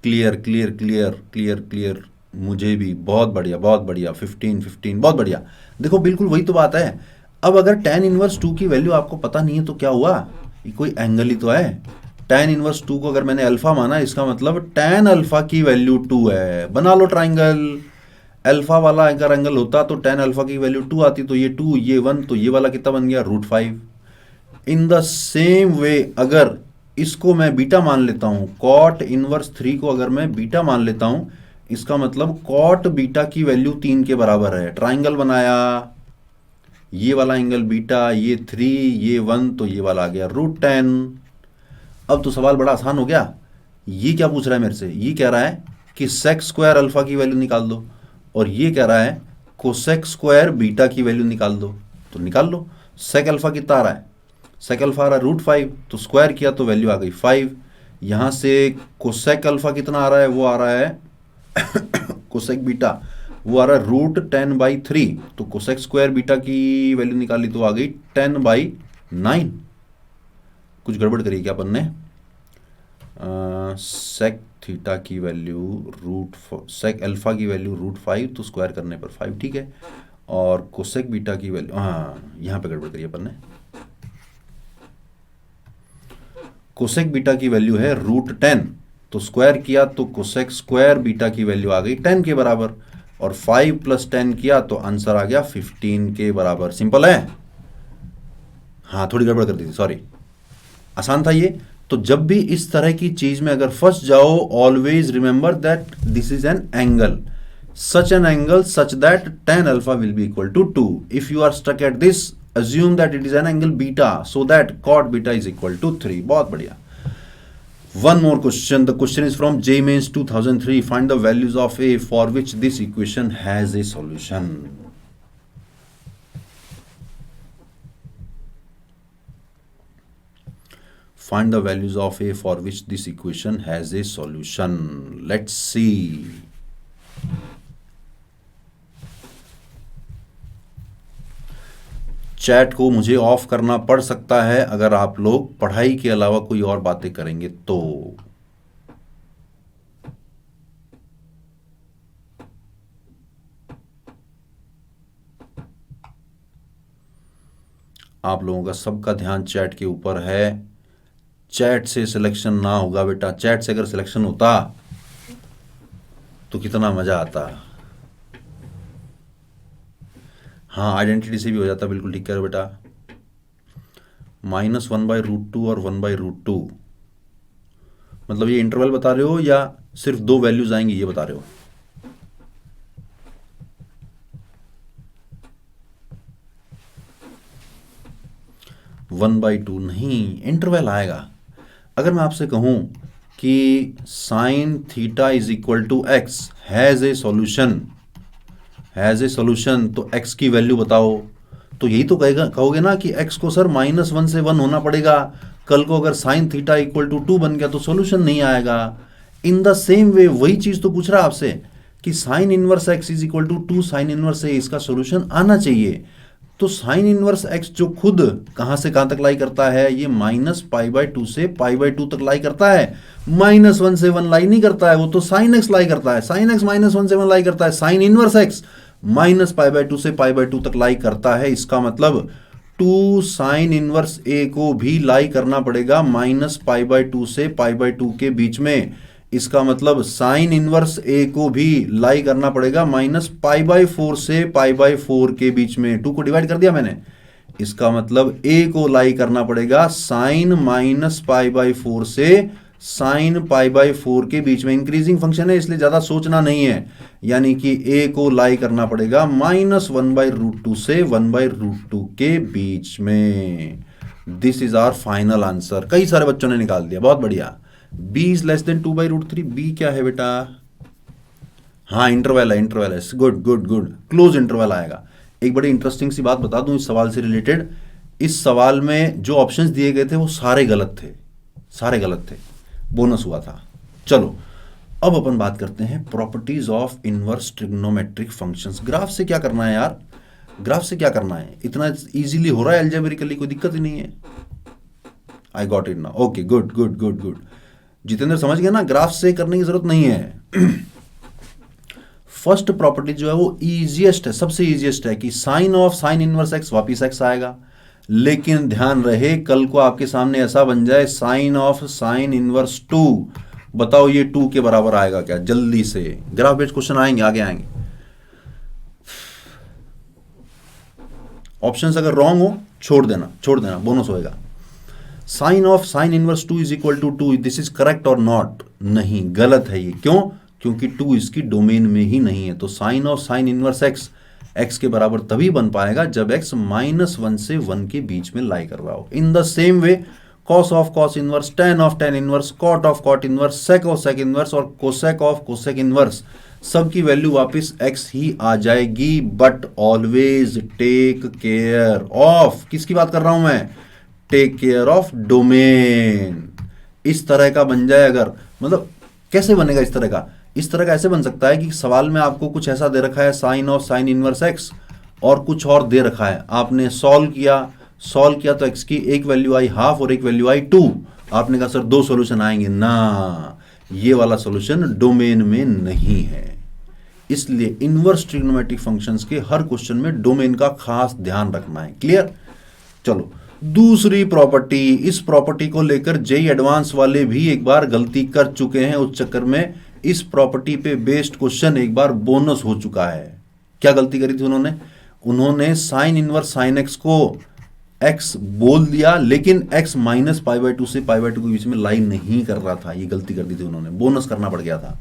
clear clear clear clear clear. मुझे भी बहुत बढ़िया बहुत बढ़िया, 15 15 बहुत बढ़िया। देखो बिल्कुल वही तो बात है। अब अगर tan इनवर्स 2 की वैल्यू आपको पता नहीं है तो क्या हुआ, ये कोई एंगल ही तो है। tan इनवर्स 2 को अगर मैंने अल्फा माना, इसका मतलब tan अल्फा की वैल्यू 2 है। बना लो ट्राइंगल। अल्फा वाला अगर एंगल होता तो tan अल्फा की वैल्यू 2 आती, तो ये 2 ये 1, तो ये वाला कितना बन गया, √5। इन द सेम वे अगर इसको मैं बीटा मान लेता हूं, कॉट इनवर्स 3 को अगर मैं बीटा मान लेता हूं, इसका मतलब कॉट बीटा की वैल्यू 3 के बराबर है। ट्राइंगल बनाया, ये वाला एंगल बीटा, ये 3 ये 1, तो ये वाला आ गया √10। अब तो सवाल बड़ा आसान हो गया। ये क्या पूछ रहा है मेरे से, ये कह रहा है कि सेक स्क्वायर अल्फा की वैल्यू निकाल दो, और ये कह रहा है कोसेक स्क्वायर बीटा की वैल्यू निकाल दो। तो निकाल लो। सेक अल्फा कितना आ रहा है, सेक अल्फा आ रहा है √5, तो स्क्वायर किया तो वैल्यू आ गई 5। यहां से कोसेक अल्फा कितना आ रहा है, वो आ रहा है कोसेक बीटा वो आ रहा है √10/3, तो कोसेक स्क्वायर बीटा की वैल्यू निकाली तो आ गई 10/9। कुछ गड़बड़ करी क्या अपन ने, सेक थीटा की वैल्यू सेक अल्फा की वैल्यू √5, तो स्क्वायर करने पर 5, ठीक है। और कोसेक बीटा की वैल्यू, हाँ यहाँ पे गड़बड़ करी अपन ने। कोसेक बीटा की वैल्यू है √10, तो स्क्वायर किया तो कोसेक स्क्वायर बीटा की वैल्यू आ गई 10 के बराबर, और 5 + 10 किया तो आंसर आ गया 15 के बराबर। सिंपल है। हाँ थोड़ी गड़बड़ कर दी थी, सॉरी। आसान था ये। तो जब भी इस तरह की चीज में अगर फंस जाओ, always remember that this is an angle, such an angle such that tan alpha will be equal to 2. If you are stuck at this, assume that it is an angle beta, so that cot beta is equal to 3. बहुत बढ़िया। One more question. The question is from J Mains 2003. Find the values of A for which this equation has a solution. Find the values of A for which this equation has a solution. Let's see. Chat को मुझे ऑफ करना पड़ सकता है अगर आप लोग पढ़ाई के अलावा कोई और बातें करेंगे तो। आप लोगों का सबका ध्यान चैट के ऊपर है। चैट से सिलेक्शन ना होगा बेटा, चैट से अगर सिलेक्शन होता तो कितना मजा आता। हाँ आइडेंटिटी से भी हो जाता, बिल्कुल ठीक कह रहे हो बेटा। -1/√2 और 1/√2, मतलब ये इंटरवल बता रहे हो या सिर्फ दो वैल्यूज आएंगी ये बता रहे हो? (1/2) नहीं, इंटरवल आएगा। अगर मैं आपसे कहूं कि sin theta is equal to x has a solution, तो x की वैल्यू बताओ, तो यही तो कहोगे ना कि x को सर -1 से 1 होना पड़ेगा। कल को अगर sin थीटा इक्वल टू 2 बन गया तो सॉल्यूशन नहीं आएगा। इन द सेम वे वही चीज तो पूछ रहा है आपसे कि sin inverse x is equal to 2 sin inverse a, इसका सॉल्यूशन आना चाहिए। तो sin इनवर्स x जो खुद कहां से कहां तक लाई करता है, ये -π/2 से π/2 तक लाई करता है। -1 से 1 लाई नहीं करता है, वो तो sin x लाई करता है। sin x -1 से 1 लाई करता है। sin इनवर्स x -π/2 से π/2 तक लाई करता है। इसका मतलब 2 sin इनवर्स a को भी लाई करना पड़ेगा -π/2 से π/2 के बीच में। इसका मतलब साइन इनवर्स a को भी लाई करना पड़ेगा -π/4 से π/4 के बीच में। 2 को डिवाइड कर दिया मैंने, इसका मतलब a को लाई करना पड़ेगा साइन -π/4 से साइन π/4 के बीच में। इंक्रीजिंग फंक्शन है इसलिए ज्यादा सोचना नहीं है, यानी कि a को लाई करना पड़ेगा -1/√2 से 1/√2 के बीच में। This is our final answer. कई सारे बच्चों ने निकाल दिया, बहुत बढ़िया। b is less than 2/√3। b क्या है बेटा? हाँ इंटरवल है, इंटरवल है। Good good good, close interval आएगा। एक बड़ी इंटरेस्टिंग सी बात बता दूं इस सवाल से रिलेटेड। इस सवाल में जो ऑप्शंस दिए गए थे वो सारे गलत थे, सारे गलत थे। बोनस हुआ था। चलो अब अपन बात करते हैं properties of inverse trigonometric functions. Graph से क्या करना है यार, ग्राफ से क्या करना है, इतना इजीली हो रहा है अलजेब्रिकली, कोई दिक्कत ही नहीं है। I got it now, okay good good good good. Jitendra समझ गया ना, ग्राफ से करने की जरूरत नहीं है। फर्स्ट प्रॉपर्टी जो है वो इजीएस्ट है, सबसे इजीएस्ट है कि sine of sine inverse x वापिस एक्स आएगा। लेकिन ध्यान रहे कल को आपके सामने ऐसा बन जाए साइन ऑफ साइन इनवर्स 2, बताओ ये 2 के बराबर आएगा क्या? जल्दी से ग्राफ बेस्ड क्वेश्चन आएंगे, आगे आएंगे। ऑप्शंस अगर रॉन्ग हो छोड़ देना, बोनस होएगा। Sine of sine inverse 2 is equal to 2, this is correct और नॉट? नहीं, गलत है ये। क्यों? क्योंकि 2 इसकी डोमेन में ही नहीं है। तो sine of sine inverse x x के बराबर तभी बन पाएगा जब एक्स -1 से 1 के बीच में लाई कर रहा हो। In the same way cos of cos inverse, tan of tan inverse, cot of cot inverse, sec of sec inverse और कोसेक ऑफ कोसेक इनवर्स, सबकी वैल्यू वापस एक्स ही आ जाएगी। But always take care of, किसकी बात कर रहा हूं मैं? Take care of domain. इस तरह का बन जाए अगर, मतलब कैसे बनेगा इस तरह का? इस तरह का ऐसे बन सकता है कि सवाल में आपको कुछ ऐसा दे रखा है sine of sine inverse x और कुछ और दे रखा है, आपने सॉल्व किया तो एक्स की एक वैल्यू आई हाफ और एक वैल्यू आई 2। आपने कहा सर 2 सॉल्यूशन आएंगे ना, ये वाला सॉल्यूशन डोमेन में नहीं है। इसलिए इनवर्स ट्रिग्नोमेट्रिक फंक्शंस के हर क्वेश्चन में डोमेन का खास ध्यान रखना है। क्लियर? चलो दूसरी प्रॉपर्टी, इस प्रॉपर्टी को लेकर जेई एडवांस वाले भी एक बार गलती कर चुके हैं, उस चक्कर में इस प्रॉपर्टी पे बेस्ड क्वेश्चन एक बार बोनस हो चुका है। क्या गलती करी थी उन्होंने साइन इनवर्स साइन एक्स को एक्स बोल दिया, लेकिन एक्स -π/2 से π/2 के बीच में लाइन नहीं कर रहा था। ये गलती कर दी थी उन्होंने, बोनस करना पड़ गया था।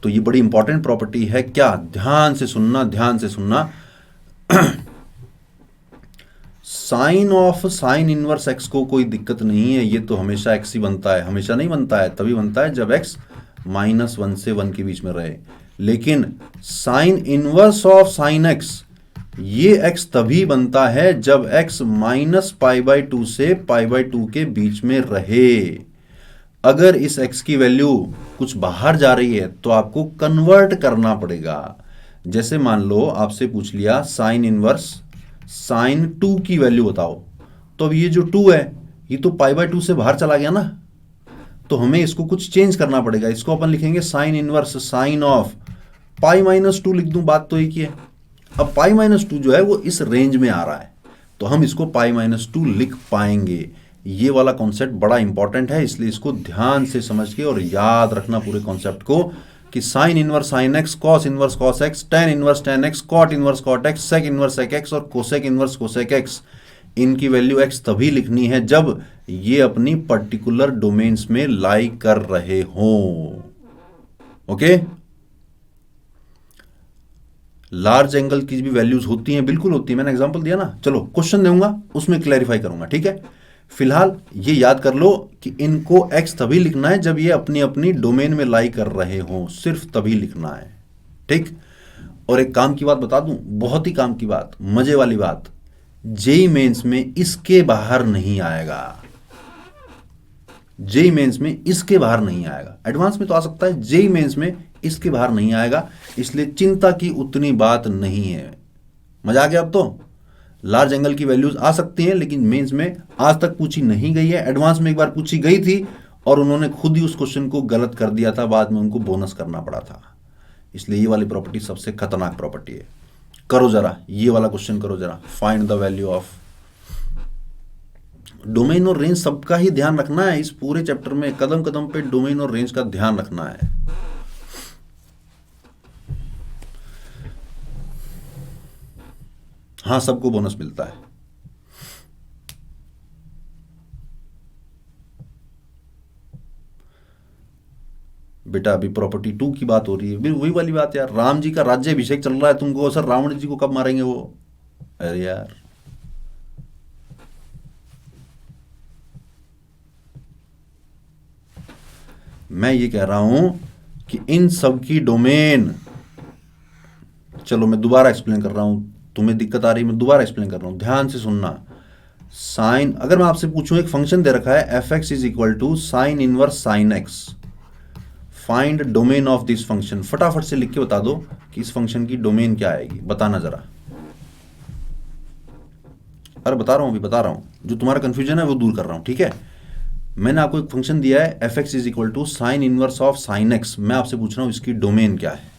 तो ये बड़ी इंपॉर्टेंट प्रॉपर्टी है। क्या? ध्यान से सुनना। Sine of sine inverse x को कोई दिक्कत नहीं है, ये तो हमेशा एक्स ही बनता है। हमेशा नहीं बनता है, तभी बनता है जब एक्स -1 से 1 के बीच में रहे। लेकिन sign inverse of sine x, ये एक्स तभी बनता है जब एक्स -π/2 से π/2 के बीच में रहे। अगर इस एक्स की वैल्यू कुछ बाहर जा रही है तो आपको कन्वर्ट करना पड़ेगा। जैसे मान लो आपसे पूछ लिया साइन इनवर्स साइन 2 की वैल्यू बताओ, तो अब ये जो 2 है ये तो π/2 से बाहर चला गया ना, तो हमें इसको कुछ चेंज करना पड़ेगा। इसको अपन लिखेंगे साइन इनवर्स साइन ऑफ π-2 लिख दूं, बात तो एक ही है। अब π-2 जो है वो इस रेंज में आ रहा है, तो हम इसको π-2 लिख पाएंगे। ये वाला कॉन्सेप्ट बड़ा इंपॉर्टेंट है, इसलिए इसको ध्यान से समझ के और याद रखना पूरे कॉन्सेप्ट को कि sine inverse sine x, cos inverse cos x, tan inverse tan x, cot inverse cot x, sec inverse sec x और कोसेक इनवर्स कोसेक एक्स, इनकी वैल्यू एक्स तभी लिखनी है जब ये अपनी पर्टिकुलर डोमेन्स में लाई कर रहे हों। ओके? लार्ज एंगल की भी वैल्यूज होती हैं, बिल्कुल होती हैं, मैंने एग्जांपल दिया ना। चलो क्वेश्चन दूंगा उसमें क्लैरिफाई करूंगा, ठीक है? फिलहाल ये याद कर लो कि इनको एक्स तभी लिखना है जब ये अपनी अपनी डोमेन में लाई कर रहे हों, सिर्फ तभी लिखना है, ठीक? और एक काम की बात बता दूं, बहुत ही काम की बात, मजे वाली बात, जेई मेंस में इसके बाहर नहीं आएगा। जेई मेंस में इसके बाहर नहीं आएगा। एडवांस में तो आ सकता है, जेई मेंस में इसके बाहर नहीं आएगा, इसलिए चिंता की उतनी बात नहीं है। मजा आ गया? अब तो लार्ज एंगल की वैल्यूज आ सकती हैं, लेकिन मेंस में आज तक पूछी नहीं गई है। एडवांस में एक बार पूछी गई थी और उन्होंने खुद ही उस क्वेश्चन को गलत कर दिया था, बाद में उनको बोनस करना पड़ा था। इसलिए ये वाली प्रॉपर्टी सबसे खतरनाक प्रॉपर्टी है। करो जरा ये वाला क्वेश्चन, करो जरा, find the value of domain और रेंज। सबका ही ध्यान रखना है इस पूरे चैप्टर में, कदम कदम पे डोमेन और रेंज का ध्यान रखना है। हाँ, सबको बोनस मिलता है। बेटा अभी प्रॉपर्टी 2 की बात हो रही है, वही वाली बात यार, राम जी का राज्य अभिषेक चल रहा है, तुमको सर रावण जी को कब मारेंगे वो? अरे यार मैं ये कह रहा हूं कि इन सब की डोमेन, चलो मैं दोबारा एक्सप्लेन कर रहा हूं, तुम्हें दिक्कत आ रही है, मैं दोबारा एक्सप्लेन कर रहा हूं, ध्यान से सुनना। साइन, अगर मैं आपसे पूछूं एक फंक्शन दे रखा है f x is equal to sine inverse sine x, find domain of this function, फटाफट से लिख के बता दो कि इस फंक्शन की डोमेन क्या आएगी, बताना जरा। अरे बता रहा हूं, अभी बता रहा हूं, जो तुम्हारा कंफ्यूजन है वो दूर कर रहा हूं, ठीक है। मैंने आपको एक फंक्शन दिया है f x is equal to sine inverse of sine x, मैं आपसे पूछ रहा हूं इसकी डोमेन क्या है,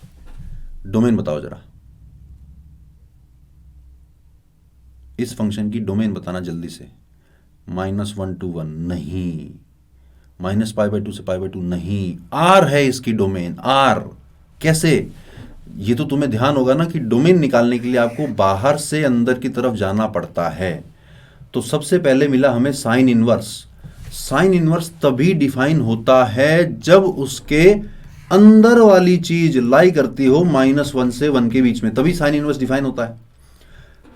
डोमेन बताओ जरा, इस फंक्शन की डोमेन बताना जल्दी से। -1 to 1 नहीं, -π/2 से π/2 नहीं, आर है इसकी डोमेन, आर। कैसे, ये तो तुम्हें ध्यान होगा ना कि डोमेन निकालने के लिए आपको बाहर से अंदर की तरफ जाना पड़ता है। तो सबसे पहले मिला हमें साइन इनवर्स, साइन इनवर्स तभी डिफाइन होता है जब उसके अंदर वाली चीज लाई करती हो -1 से 1 के बीच में, तभी साइन इनवर्स डिफाइन होता है।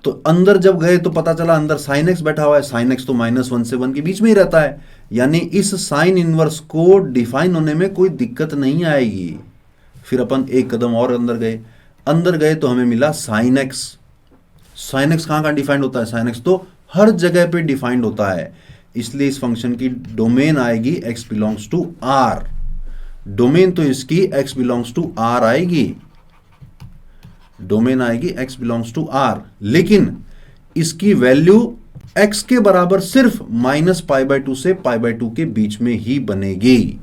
तो अंदर जब गए तो पता चला अंदर साइन एक्स बैठा हुआ है, साइन एक्स तो -1 से 1 के बीच में ही रहता है, यानी इस साइन इनवर्स को डिफाइन होने में कोई दिक्कत नहीं आएगी। फिर अपन एक कदम और अंदर गए तो हमें मिला साइन एक्स। साइन एक्स कहाँ डिफाइंड होता है, साइन एक्स तो हर जगह पे डिफाइंड होता है, इसलिए इस फंक्शन की डोमेन आएगी x belongs to r, domain तो इसकी x बिलोंग्स टू r आएगी, डोमेन आएगी x बिलोंग्स टू r, लेकिन इसकी वैल्यू x के बराबर सिर्फ -π/2 से π/2 के बीच में ही बनेगी।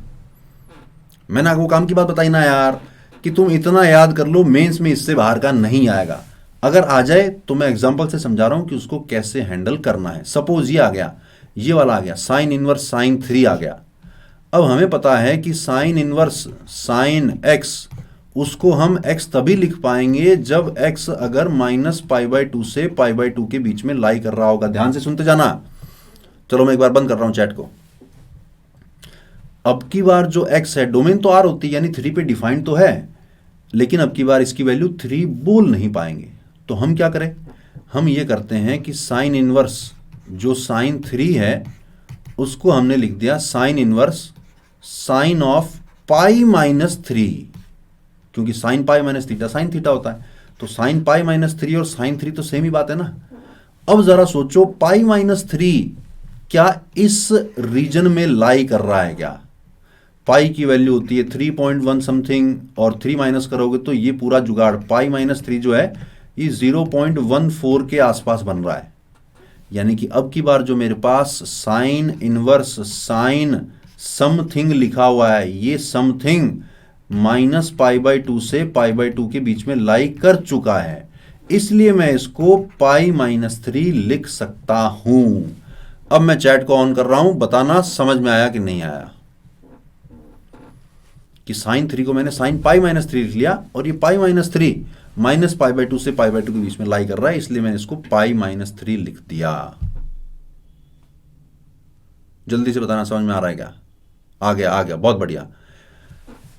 मैंने आपको काम की बात बताई ना यार, कि तुम इतना याद कर लो, मेंस में इससे बाहर का नहीं आएगा। अगर आ जाए तो मैं एग्जांपल से समझा रहा हूं कि उसको कैसे हैंडल करना है। सपोज ये आ गया, ये वाला आ गया, साइन इनवर्स साइन 3 आ गया। अब हमें पता है कि साइन इनवर्स साइन x, उसको हम x तभी लिख पाएंगे जब x अगर -π/2 से π/2 के बीच में लाई कर रहा होगा। ध्यान से सुनते जाना। चलो मैं एक बार बंद कर रहा हूं चैट को। अब की बार जो x है, डोमेन तो r होती है, यानी 3 पे डिफाइंड तो है, लेकिन अब की बार इसकी वैल्यू 3 बोल नहीं पाएंगे। तो हम क्या करें, हम ये करते हैं कि साइन इनवर्स जो साइन 3 है उसको हमने लिख दिया साइन इनवर्स साइन ऑफ π-3, क्योंकि साइन π - थीटा साइन थीटा होता है, तो साइन π-3 और साइन 3 तो सेम ही बात है ना। अब जरा सोचो π-3 क्या इस रीजन में लाई कर रहा है क्या? पाई की वैल्यू होती है 3.1 समथिंग, और 3 माइनस करोगे तो ये पूरा जुगाड़ π-3 जो है ये 0.14 के आसपास बन रहा है। यानी कि अब की बार जो मेरे पास साइन इनवर्स साइन समथिंग लिखा हुआ है, ये समथिंग -π/2 से π/2 के बीच में लाई कर चुका है, इसलिए मैं इसको π-3 लिख सकता हूं। अब मैं चैट को ऑन कर रहा हूं, बताना समझ में आया कि नहीं आया, कि साइन 3 को मैंने साइन π-3 लिख लिया और ये π-3 -π/2 से π/2 के बीच में लाई कर रहा है, इसलिए मैंने इसको π-3 लिख दिया। जल्दी से बताना समझ में आ रहा है क्या? आ गया, बहुत बढ़िया।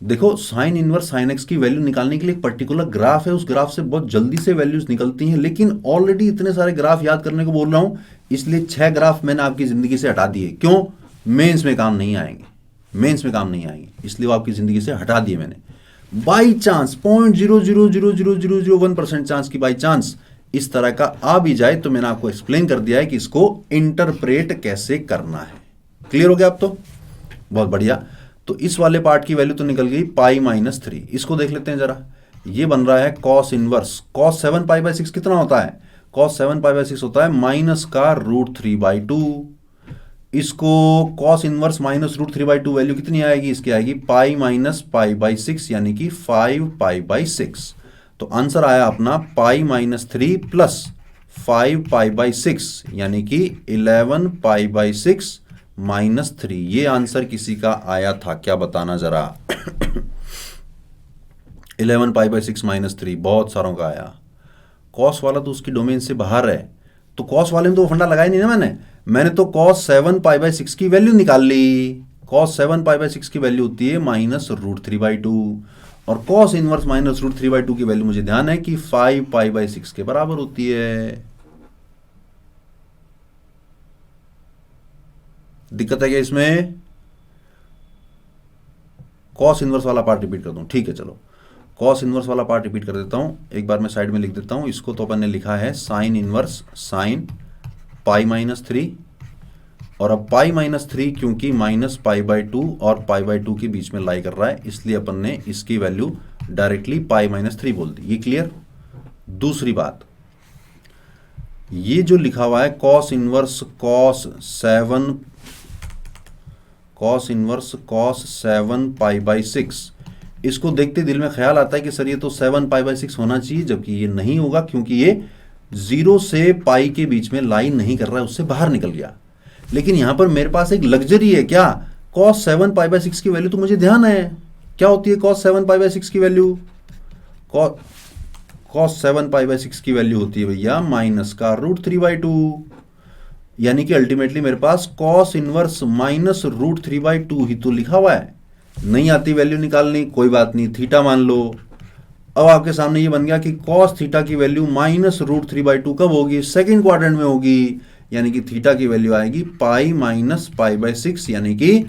देखो साइन इनवर्स साइन एक्स की वैल्यू निकालने के लिए एक पर्टिकुलर ग्राफ है, उस ग्राफ से बहुत जल्दी से वैल्यूज निकलती हैं, लेकिन ऑलरेडी इतने सारे ग्राफ याद करने को बोल रहा हूं, इसलिए 6 ग्राफ मैंने आपकी जिंदगी से हटा दिए। क्यों? मेंस में काम नहीं आएंगे, मेंस में काम नहीं आएंगे, इसलिए वो आपकी जिंदगी से हटा दिए मैंने। बाई चांस 0.0000001% चांस की बाई चांस इस तरह का आ भी जाए तो मैंने आपको एक्सप्लेन कर दिया है कि इसको इंटरप्रेट कैसे करना है। क्लियर हो गया अब तो? बहुत बढ़िया। तो इस वाले पार्ट की वैल्यू तो निकल गई π-3। इसको देख लेते हैं जरा, ये बन रहा है cos इनवर्स cos 7π/6 कितना होता है? cos 7π/6 होता है -√3/2। इसको cos इनवर्स -√3/2 वैल्यू कितनी आएगी? इसकी आएगी π-π/6 यानी कि 5π/6। तो आंसर आया अपना π-3 प्लस 5π/6 यानी कि 11π/6 -3। ये आंसर किसी का आया था क्या, बताना जरा। 11π/6 -3 बहुत सारों का आया। कॉस वाला तो उसकी डोमेन से बाहर है, तो कॉस वाले में तो फंडा लगाया नहीं ना मैंने तो cos 7π/6 की वैल्यू निकाल ली। cos 7π/6 की वैल्यू होती है -√3/2, और cos इनवर्स -√3/2 की वैल्यू मुझे ध्यान है कि 5π/6 के बराबर होती है। दिक्कत है क्या इसमें? cos इनवर्स वाला पार्ट रिपीट कर दूं? ठीक है, चलो cos इनवर्स वाला पार्ट रिपीट कर देता हूं। एक बार मैं साइड में लिख देता हूं। इसको तो अपन ने लिखा है sine inverse sine pi minus 3, और अब पाई माइनस 3 क्योंकि माइनस पाई बाई 2 और पाई बाई 2 के बीच में लाई कर रहा है, इसलिए अपन ने इसकी वैल्यू डायरेक्टली पाई माइनस 3 बोल दी। ये क्लियर? दूसरी बात, ये जो लिखा हुआ है cos inverse cos 7 pi by 6, इसको देखते दिल में ख्याल आता है कि सर ये तो 7 पाई बाई 6 होना चाहिए, जबकि ये नहीं होगा क्योंकि ये 0 से पाई के बीच में लाइन नहीं कर रहा है, उससे बाहर निकल गया। लेकिन यहां पर मेरे पास एक लग्जरी है, क्या? कॉस 7 पाई बाई 6 की वैल्यू तो मुझे ध्यान है, क्या होती है कॉस 7 पाई बाई 6 की वैल्यू? कॉस 7 पाई बाई 6 की वैल्यू होती है भैया माइनस का रूट 3 बाई 2, यानी कि अल्टीमेटली मेरे पास cos inverse minus root 3 by 2 ही तो लिखा हुआ है। नहीं आती वैल्यू निकालनी, कोई बात नहीं, थीटा मान लो। अब आपके सामने ये बन गया कि कॉस थीटा की वैल्यू माइनस रूट 3 बाई 2 कब होगी? सेकेंड क्वाड्रेंट में होगी, यानी कि थीटा की वैल्यू आएगी पाई माइनस पाई बाई 6, यानी कि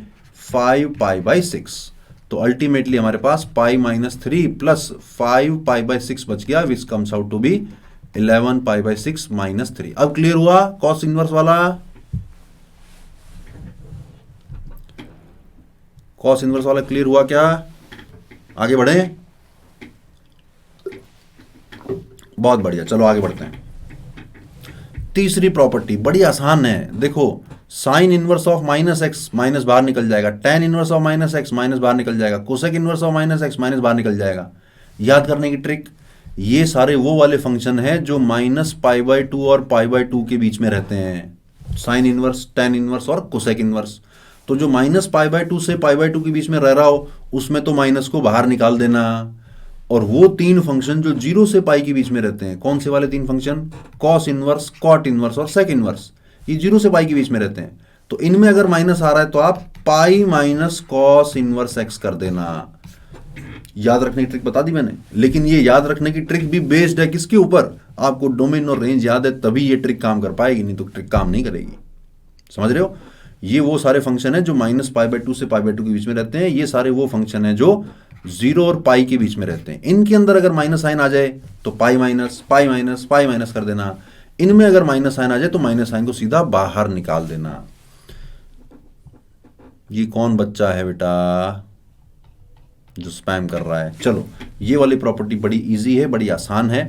5 पाई बाई 6। तो अल्टीमेटली हमारे पास pi minus 3 plus 5 pi by 6 बच गया, which comes out to be 11 pi by 6 minus 3। अब क्लियर हुआ कॉस इनवर्स वाला? कॉस इनवर्स वाला क्लियर हुआ क्या? आगे बढ़े? बहुत बढ़िया, चलो आगे बढ़ते हैं। तीसरी प्रॉपर्टी बड़ी आसान है, देखो sign inverse of minus x minus बाहर निकल जाएगा, tan inverse of minus x minus बाहर निकल जाएगा, cosec inverse of minus x minus बाहर निकल जाएगा। याद करने की ट्रिक, ये सारे वो वाले फंक्शन हैं जो माइनस पाई बाई 2 और पाई बाई 2 के बीच में रहते हैं, साइन इनवर्स, टेन इनवर्स और कोसेक इनवर्स। तो जो माइनस पाई बाई 2 से पाई बाई 2 के बीच में रह रहा हो उसमें तो माइनस को बाहर निकाल देना। और वो तीन फंक्शन जो 0 से पाई के बीच में रहते हैं, कौन से वाले तीन function? Cos inverse, cot inverse और सेक इनवर्स, ये 0 से पाई के बीच में रहते हैं। तो इनमें अगर माइनस आ रहा है तो आप pi minus cos inverse x कर देना। याद रखने की ट्रिक बता दी मैंने, लेकिन ये याद रखने की ट्रिक भी बेस्ड है किसके ऊपर? आपको डोमेन और रेंज याद है तभी ये ट्रिक काम कर पाएगी, नहीं तो ट्रिक काम नहीं करेगी। समझ रहे हो? ये वो सारे फंक्शन है जो माइनस पाई बाई 2 से पाई बाई 2 के बीच में रहते हैं, ये सारे वो फंक्शन है जो 0 और पाई के बीच में रहते हैं। इनके अंदर अगर माइनस साइन आ जाए तो pi minus pi minus pi minus कर देना, इनमें अगर माइनस साइन आ जाए तो माइनस साइन को सीधा बाहर निकाल देना। ये कौन बच्चा है बेटा जो स्पैम कर रहा है? चलो ये वाली प्रॉपर्टी बड़ी इजी है, बड़ी आसान है।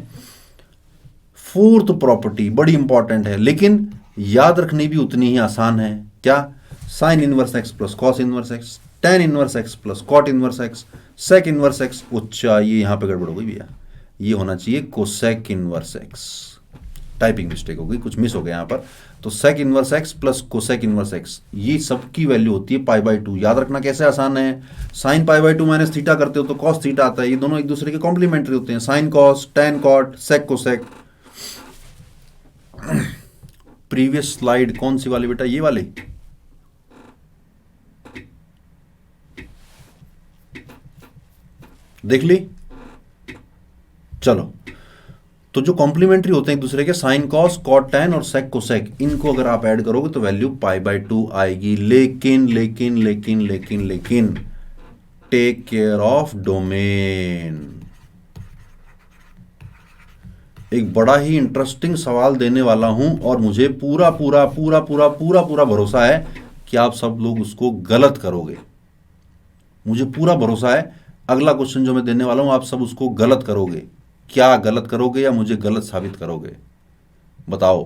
फोर्थ प्रॉपर्टी बड़ी इंपॉर्टेंट है लेकिन याद रखनी भी उतनी ही आसान है, क्या? Sine inverse x plus cos inverse x, tan inverse x plus cot inverse x, sec inverse x. अच्छा ये यहां पे गड़बड़ हो गई भैया, ये होना चाहिए cosec inverse x, typing mistake हो गई, कुछ मिस हो गया यहां पर। तो sec inverse x plus cosec inverse x, ये सबकी वैल्यू होती है पाई बाई 2। याद रखना कैसे आसान है, sine pi by 2 minus theta करते हो तो कॉस थीटा आता है, ये दोनों एक दूसरे के कॉम्प्लीमेंट्री होते हैं, sine cos, tan cot, sec cosec. Previous slide कौन सी वाली बेटा? ये वाली। देख ली? चलो, तो जो कॉम्प्लीमेंट्री होते हैं एक दूसरे के, साइन कॉस, कॉट टेन और सेक कोसेक, इनको अगर आप ऐड करोगे तो वैल्यू पाई बाई 2 आएगी। लेकिन लेकिन लेकिन लेकिन लेकिन टेक केयर ऑफ डोमेन। एक बड़ा ही इंटरेस्टिंग सवाल देने वाला हूं और मुझे पूरा पूरा पूरा पूरा पूरा पूरा भरोसा है कि आप सब लोग उसको गलत करोगे। मुझे पूरा भरोसा है अगला क्वेश्चन जो मैं देने वाला हूं आप सब उसको गलत करोगे। क्या गलत करोगे या मुझे गलत साबित करोगे? बताओ,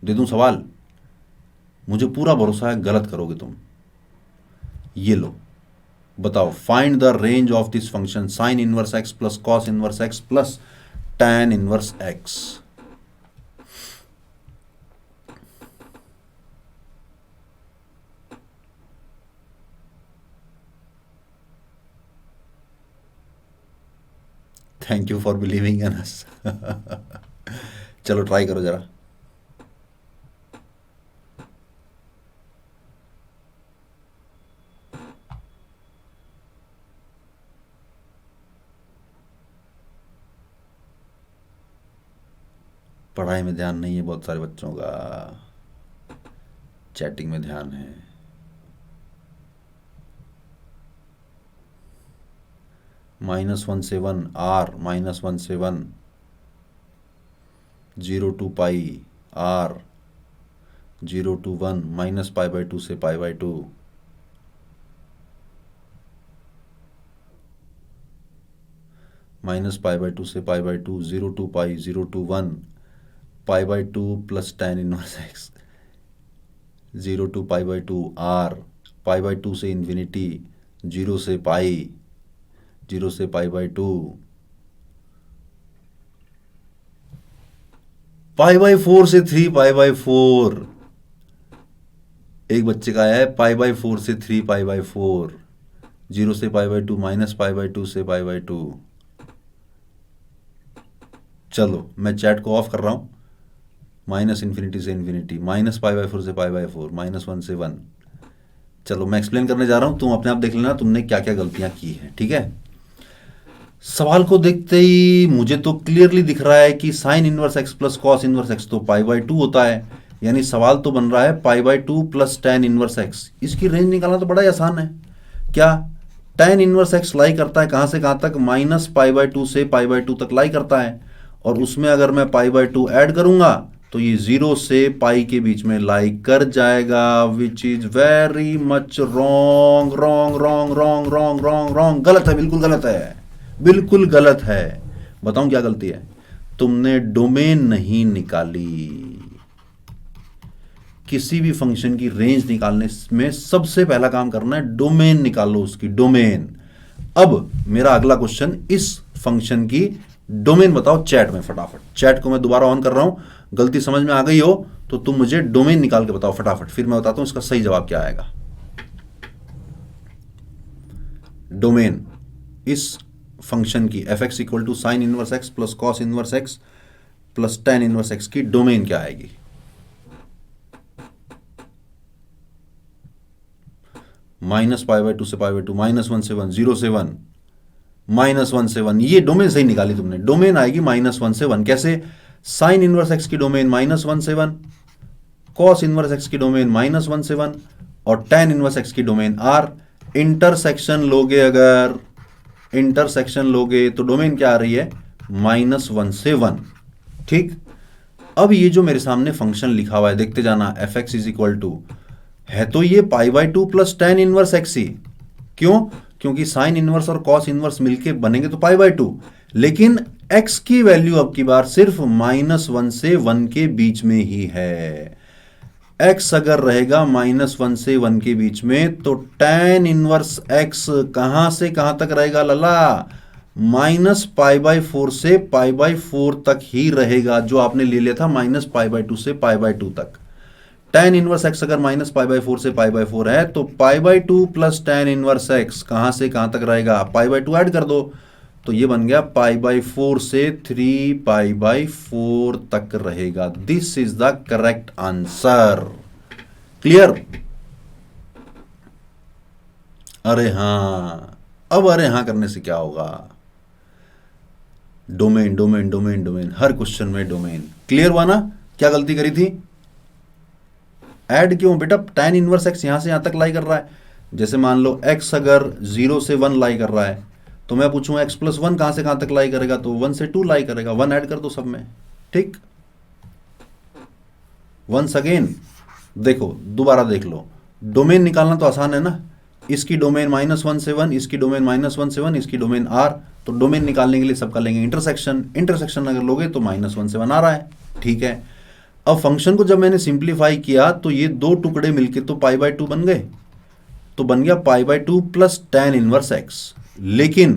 दे दूं सवाल? मुझे पूरा भरोसा है गलत करोगे तुम। ये लो, बताओ, find the range of this function sine inverse x plus cos inverse x plus tan inverse x। Thank you for believing in us. चलो ट्राई करो जरा। पढ़ाई में ध्यान नहीं है बहुत सारे बच्चों का, चैटिंग में ध्यान है। -1 r -1 0 to pi r 0 to 1 minus pi by 2 से pi by 2, minus pi by 2 से pi by 2, 0 to pi, 0 to 1 pi by 2 plus tan inverse x, 0 to pi by 2 r, pi by 2 से इन्फिनिटी, 0 से पाई, 0 से पाई बाई 2, पाई बाई 4 से 3 पाई बाई 4, एक बच्चे का आया है पाई बाई 4 से 3 पाई बाई 4, 0 से pi by 2 minus pi by 2 से पाई बाई 2। चलो मैं चैट को ऑफ कर रहा हूं, माइनस इन्फिनिटी से इन्फिनिटी, माइनस पाई बाई 4 से पाई बाई 4, माइनस 1 से 1। चलो मैं एक्सप्लेन करने जा रहा हूं, तुम अपने आप देख लेना तुमने क्या क्या गलतियां की हैं, ठीक है। सवाल को देखते ही मुझे तो क्लियरली दिख रहा है कि sine inverse x plus cos inverse x तो पाई बाई 2 होता है, यानी सवाल तो बन रहा है पाई by 2 plus tan inverse x. इसकी रेंज निकालना तो बड़ा ही आसान है। क्या tan इनवर्स एक्स लाई करता है कहां से कहां तक, माइनस पाई बाई 2 से पाई बाई 2 तक लाई करता है, और उसमें अगर मैं पाई बाई 2 ऐड करूंगा तो ये 0 से पाई के बीच में लाई कर जाएगा, which is very much wrong wrong wrong wrong wrong wrong wrong, गलत है, बिल्कुल गलत है, बिल्कुल गलत है। बताऊं क्या गलती है, तुमने डोमेन नहीं निकाली। किसी भी फंक्शन की रेंज निकालने में सबसे पहला काम करना है डोमेन निकालो, उसकी डोमेन। अब मेरा अगला क्वेश्चन, इस फंक्शन की डोमेन बताओ चैट में फटाफट। चैट को मैं दोबारा ऑन कर रहा हूं, गलती समझ में आ गई हो तो तुम मुझे डोमेन निकाल के बताओ फटाफट, फिर मैं बताता हूं इसका सही जवाब क्या आएगा। डोमेन इस फंक्शन की f x equal to sine inverse x plus cos inverse x plus tan inverse x की डोमेन क्या आएगी। माइनस पाई बाई 2 से पाई बाई 2, माइनस 1 से 1, 0 से 1, माइनस 1 से 1, ये डोमेन सही निकाली तुमने। डोमेन आएगी माइनस 1 से 1। कैसे, साइन इनवर्स एक्स की डोमेन माइनस 1 से 1, कॉस इनवर्स एक्स की डोमेन माइनस 1 से 1 और tan इनवर्स एक्स की डोमेन आर। इंटरसेक्शन लोगे, अगर इंटरसेक्शन लोगे तो डोमेन क्या आ रही है, माइनस 1 से 1। ठीक, अब ये जो मेरे सामने फंक्शन लिखा हुआ है देखते जाना, f x is equal to, है तो ये pi by 2 plus tan inverse x ही। क्यों, क्योंकि साइन इनवर्स और कॉस इनवर्स मिलके बनेंगे तो पाई बाई 2, लेकिन x की वैल्यू अब की बार सिर्फ माइनस 1 से 1 के बीच में ही है। x अगर रहेगा माइनस 1 से 1 के बीच में तो tan इनवर्स x कहां से कहां तक रहेगा लला, माइनस पाई बाई 4 से पाई बाई 4 तक ही रहेगा, जो आपने ले लिया था माइनस पाई बाई 2 से पाई बाई 2 तक। tan इनवर्स x अगर माइनस पाई बाई 4 से पाई बाई 4 है तो पाई by 2 plus tan inverse x कहां से कहां तक रहेगा, पाई बाई 2 ऐड कर दो तो ये बन गया पाई बाई 4 से 3 पाई बाई 4 तक रहेगा। This is the correct answer. Clear. अरे हां, अब अरे हां करने से क्या होगा, डोमेन डोमेन डोमेन डोमेन, हर क्वेश्चन में डोमेन। क्लियर हुआ ना, क्या गलती करी थी, ऐड क्यों बेटा, tan इनवर्स x यहां से यहां तक लाई कर रहा है। जैसे मान लो x अगर 0 से 1 लाई कर रहा है तो मैं पूछूंगा x प्लस 1 कहां से कहां तक लाई करेगा, तो 1 से 2 लाई करेगा, 1 ऐड कर दो सब में। ठीक, वंस अगेन देखो, दोबारा देख लो, डोमेन निकालना तो आसान है ना। इसकी डोमेन माइनस 1 से 1, इसकी डोमेन माइनस 1 से 1, इसकी डोमेन r, तो डोमेन निकालने के लिए सबका लेंगे इंटरसेक्शन। इंटरसेक्शन अगर लोगे तो माइनस 1 से 1 आ रहा है। ठीक है, अब फंक्शन को जब मैंने सिंप्लीफाई किया तो ये दो टुकड़े मिलके तो पाई बाई 2 बन गए, तो बन गया पाई by 2 plus tan inverse x। लेकिन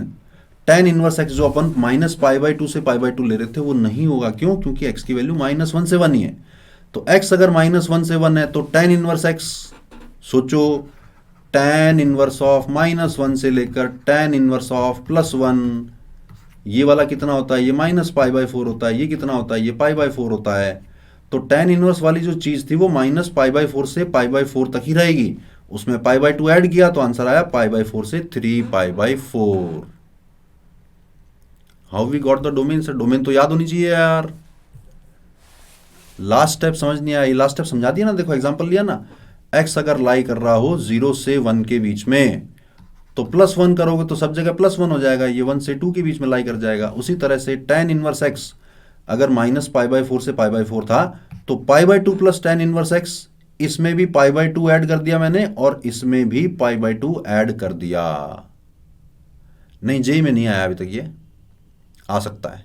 tan इनवर्स x जो अपन माइनस पाई बाई 2 से पाई बाई 2 ले रहे थे वो नहीं होगा। क्यों, क्योंकि x की वैल्यू माइनस 1 से 1 ही है। तो x अगर माइनस 1 से 1 है तो tan इनवर्स x, सोचो tan इनवर्स ऑफ माइनस 1 से लेकर tan इनवर्स ऑफ प्लस 1, ये वाला कितना होता है, ये माइनस पाई बाई 4 होता है, ये कितना होता है, ये पाई बाई 4 होता है। तो tan इनवर्स वाली जो चीज थी वो माइनस पाई बाई 4 से पाई बाई 4 तक ही रहेगी, उसमें पाई बाई 2 ऐड किया तो आंसर आया पाई बाई 4 से 3 pi by 4। How we got the domain, sir domain तो याद होनी चाहिए यार। लास्ट स्टेप समझ नहीं आई, लास्ट स्टेप समझा दिया ना, देखो एग्जांपल लिया ना, x अगर लाई कर रहा हो 0 से 1 के बीच में तो प्लस 1 करोगे तो सब जगह प्लस 1 हो जाएगा, ये 1 से 2 के बीच में लाई कर जाएगा। उसी तरह से tan इनवर्स x अगर माइनस पाई बाई 4 से पाई बाई 4 था तो पाई by 2 plus tan inverse x इसमें भी पाई बाय 2 ऐड कर दिया मैंने और इसमें भी पाई बाय 2 ऐड कर दिया। नहीं, जेई में नहीं आया अभी तक, ये आ सकता है।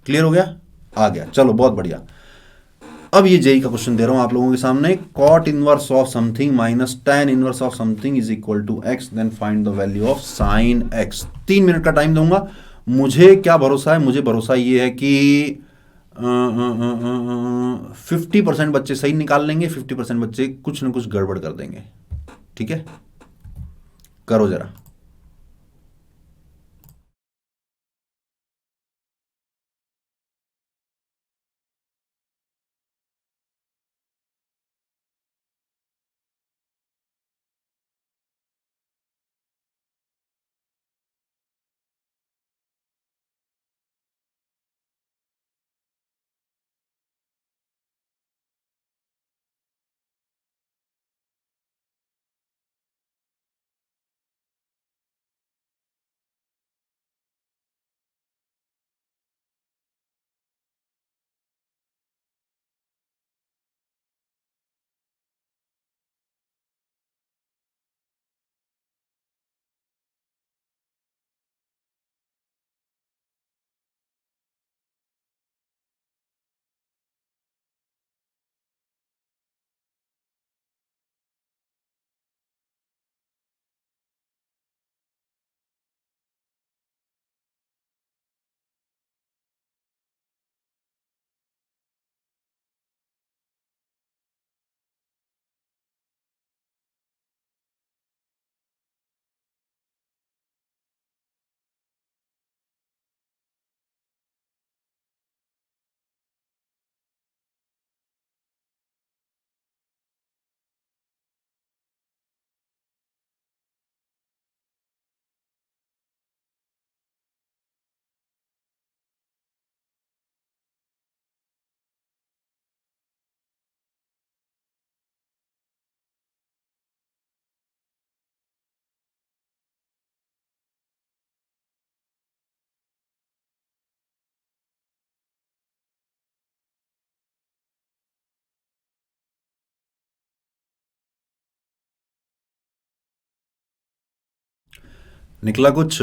क्लियर हो गया? आ गया, चलो बहुत बढ़िया। अब ये जेई का क्वेश्चन दे रहा हूं आप लोगों के सामने। Cot inverse of something minus tan inverse of something is equal to x, then find the value of sine x. 3 minute का टाइम दूंगा। मुझे क्या भरोसा है? मुझे भरोसा ये है कि 50% बच्चे सही निकाल लेंगे, 50% बच्चे कुछ ना कुछ गड़बड़ कर देंगे। ठीक है, करो जरा। निकला कुछ?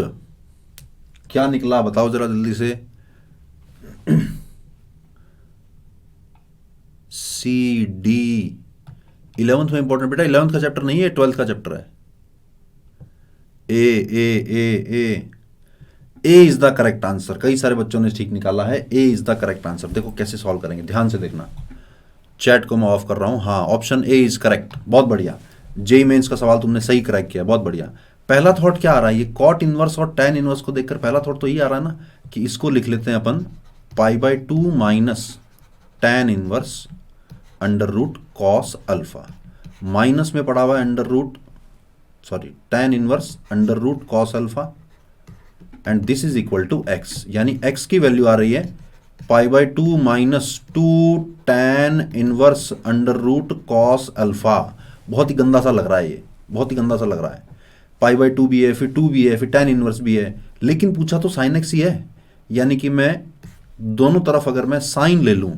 क्या निकला बताओ जरा जल्दी से। सी डी 11th में इंपॉर्टेंट बेटा, 11th का चैप्टर नहीं है, 12th का चैप्टर है। ए ए ए ए ए इज द करेक्ट आंसर। कई सारे बच्चों ने ठीक निकाला है। ए इज द करेक्ट आंसर। देखो कैसे सॉल्व करेंगे, ध्यान से देखना। चैट को मैं ऑफ कर रहा हूं। हाँ, ऑप्शन ए इज करेक्ट। बहुत बढ़िया। जेई मेंस का सवाल तुमने सही क्रैक किया, बहुत बढ़िया। पहला थॉट क्या आ रहा है? ये कॉट इनवर्स और tan इनवर्स को देखकर पहला थॉट तो ये आ रहा है ना कि इसको लिख लेते हैं अपन pi by 2 minus tan inverse under root cos alpha. Minus में पड़ा हुआ है under root, sorry, tan inverse under root cos alpha and this is equal to x, यानी एक्स की वैल्यू आ रही है pi by 2 minus 2 tan inverse under root cos alpha. बहुत ही गंदा सा लग रहा है ये, बहुत ही गंदा सा लग रहा है। पाई बाय 2 भी है, फिर 2 भी है, फिर tan इनवर्स भी है, लेकिन पूछा तो साइन एक्स ही है। यानी कि मैं दोनों तरफ अगर मैं साइन ले लूं,